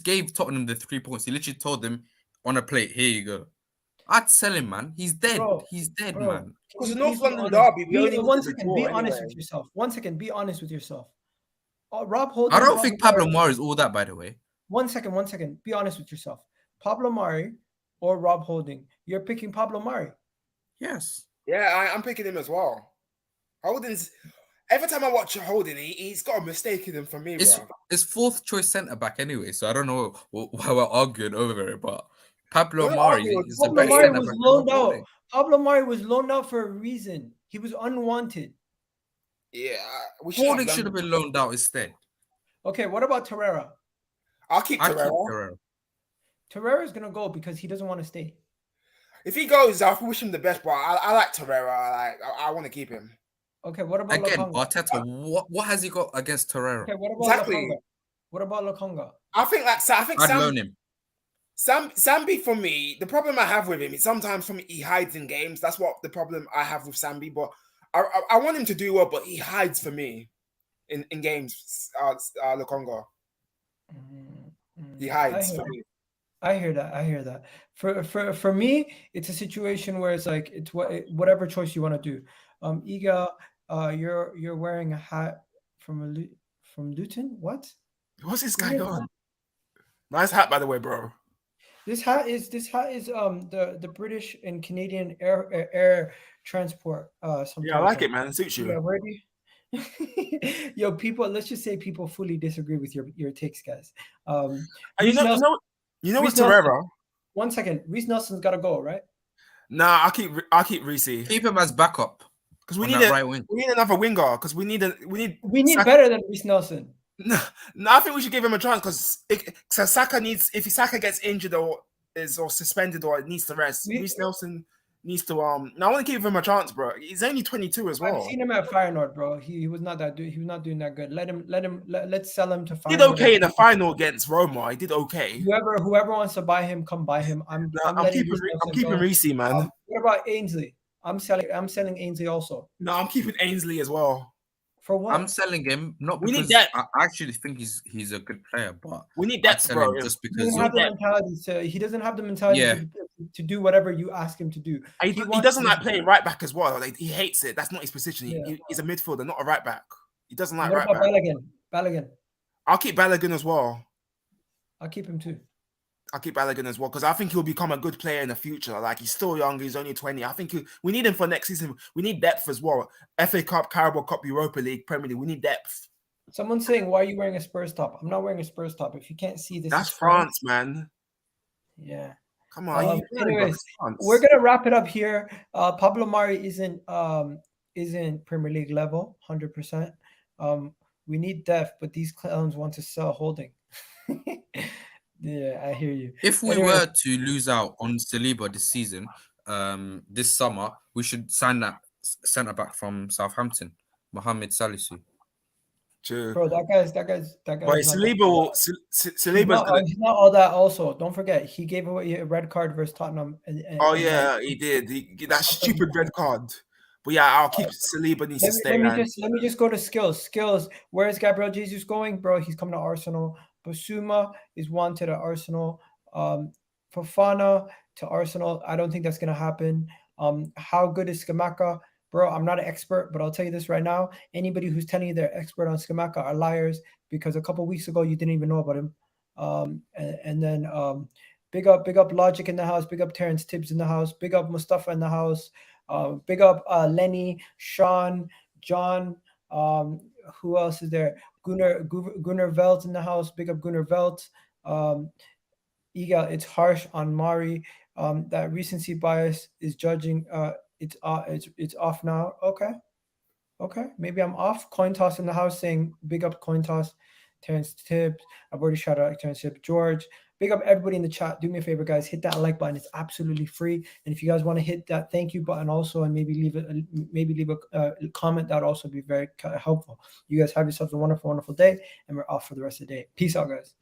gave Tottenham the 3 points. He literally told them on a plate, "Here you go." I'd sell him, man. He's dead. Bro, He's dead, bro. man. Because the North London derby, One second, be honest with yourself. 1 second, be honest with yourself. Rob Holding. I don't think Pablo Mari is all that, by the way. 1 second. Be honest with yourself. Pablo Mari or Rob Holding? You're picking Pablo Mari. Yes. Yeah, I'm picking him as well. Holding's. Every time I watch Holding, he's got a mistake in him for me, bro. It's fourth choice centre back anyway, so I don't know why we're arguing over it, but Pablo Mari is the best centre back. Pablo Mari was loaned out for a reason. He was unwanted. Yeah, Holding should have been loaned out instead. Okay, what about Torreira? I'll keep Torreira. Torreira's gonna go because he doesn't want to stay. If he goes, I wish him the best, but I like Torreira. I want to keep him. Okay, what about Arteta? What has he got against Torreira? Okay, what about Lokonga? What about Lokonga? I'd loan him. Sambi, for me, the problem I have with him is sometimes for me he hides in games. That's what the problem I have with Sambi. But I want him to do well, but he hides for me in games. Lokonga, he hides for me. I hear that. For me, it's a situation where it's like it's whatever choice you want to do. Egal, you're wearing a hat from Luton. What? What's this guy on? Nice hat, by the way, bro. This hat is the British and Canadian air transport. Yeah, I like it, man. It suits you. Yeah, where do you... Yo, people. Let's just say people fully disagree with your takes, guys. You know what's Torreira? 1 second, Reece Nelson's got to go, right? Nah, I'll keep Reece. Keep him as backup. Because we need another winger. Because we need better than Reece Nelson. No, I think we should give him a chance because Saka needs. If Saka gets injured or suspended or needs to rest, Reece Nelson needs to. Now I want to give him a chance, bro. He's only 22 as well. I've seen him at Feyenoord, bro. He was not that. He was not doing that good. Let's sell him to Feyenoord. He did okay in the final against Roma. He did okay. Whoever wants to buy him, come buy him. I'm keeping Reece, man. What about Ainsley? I'm selling Ainsley also. No, I'm keeping Ainsley as well. For what? I'm selling him not because we need depth. I actually think he's a good player, but we need depth, bro. Just because he doesn't have the mentality to do whatever you ask him to do. He doesn't like playing right back as well. Like, he hates it. That's not his position. Yeah. He's a midfielder, not a right back. He doesn't like right back. Balogun. I'll keep Balogun as well. I'll keep him too. I'll keep Balogun as well because I think he'll become a good player in the future. Like, he's still young. He's only 20. I think we need him for next season. We need depth as well. FA Cup, Carabao Cup, Europa League, Premier League. We need depth. Someone's saying, why are you wearing a Spurs top? I'm not wearing a Spurs top. If you can't see this, that's France, man. Yeah. Come on. Anyways, we're gonna wrap it up here. Pablo Mari isn't Premier League level, 100%. We need depth, but these clowns want to sell Holding. Yeah, I hear you. If we were to lose out on Saliba this season, this summer, we should sign that centre back from Southampton, Mohamed Salisu. True. Bro, that guy's. But Saliba's he's not all that. Also, don't forget he gave away a red card versus Tottenham. He did. That stupid red card. But yeah, I'll keep Saliba needs to stay. Let me just go to skills. Skills. Where is Gabriel Jesus going, bro? He's coming to Arsenal. Bissouma is wanted at Arsenal. Fofana to Arsenal. I don't think that's gonna happen. How good is Scamacca? Bro, I'm not an expert, but I'll tell you this right now. Anybody who's telling you they're expert on Scamacca are liars because a couple weeks ago you didn't even know about him. And then big up Logic in the house, big up Terrence Tibbs in the house, big up Mustafa in the house, big up Lenny, Sean, John, Who else is there? Gunnar Velt in the house. Big up Gunnar Velt. Egal, it's harsh on Mari. That recency bias is judging. It's off now. Okay. Maybe I'm off. Coin toss in the house saying big up coin toss. Terrence Tibbs. I've already shouted out Terrence Tibbs. George. Big up everybody in the chat. Do me a favor, guys. Hit that like button. It's absolutely free. And if you guys want to hit that thank you button also, and maybe leave a comment, that would also be very helpful. You guys have yourselves a wonderful, wonderful day, and we're off for the rest of the day. Peace out, guys.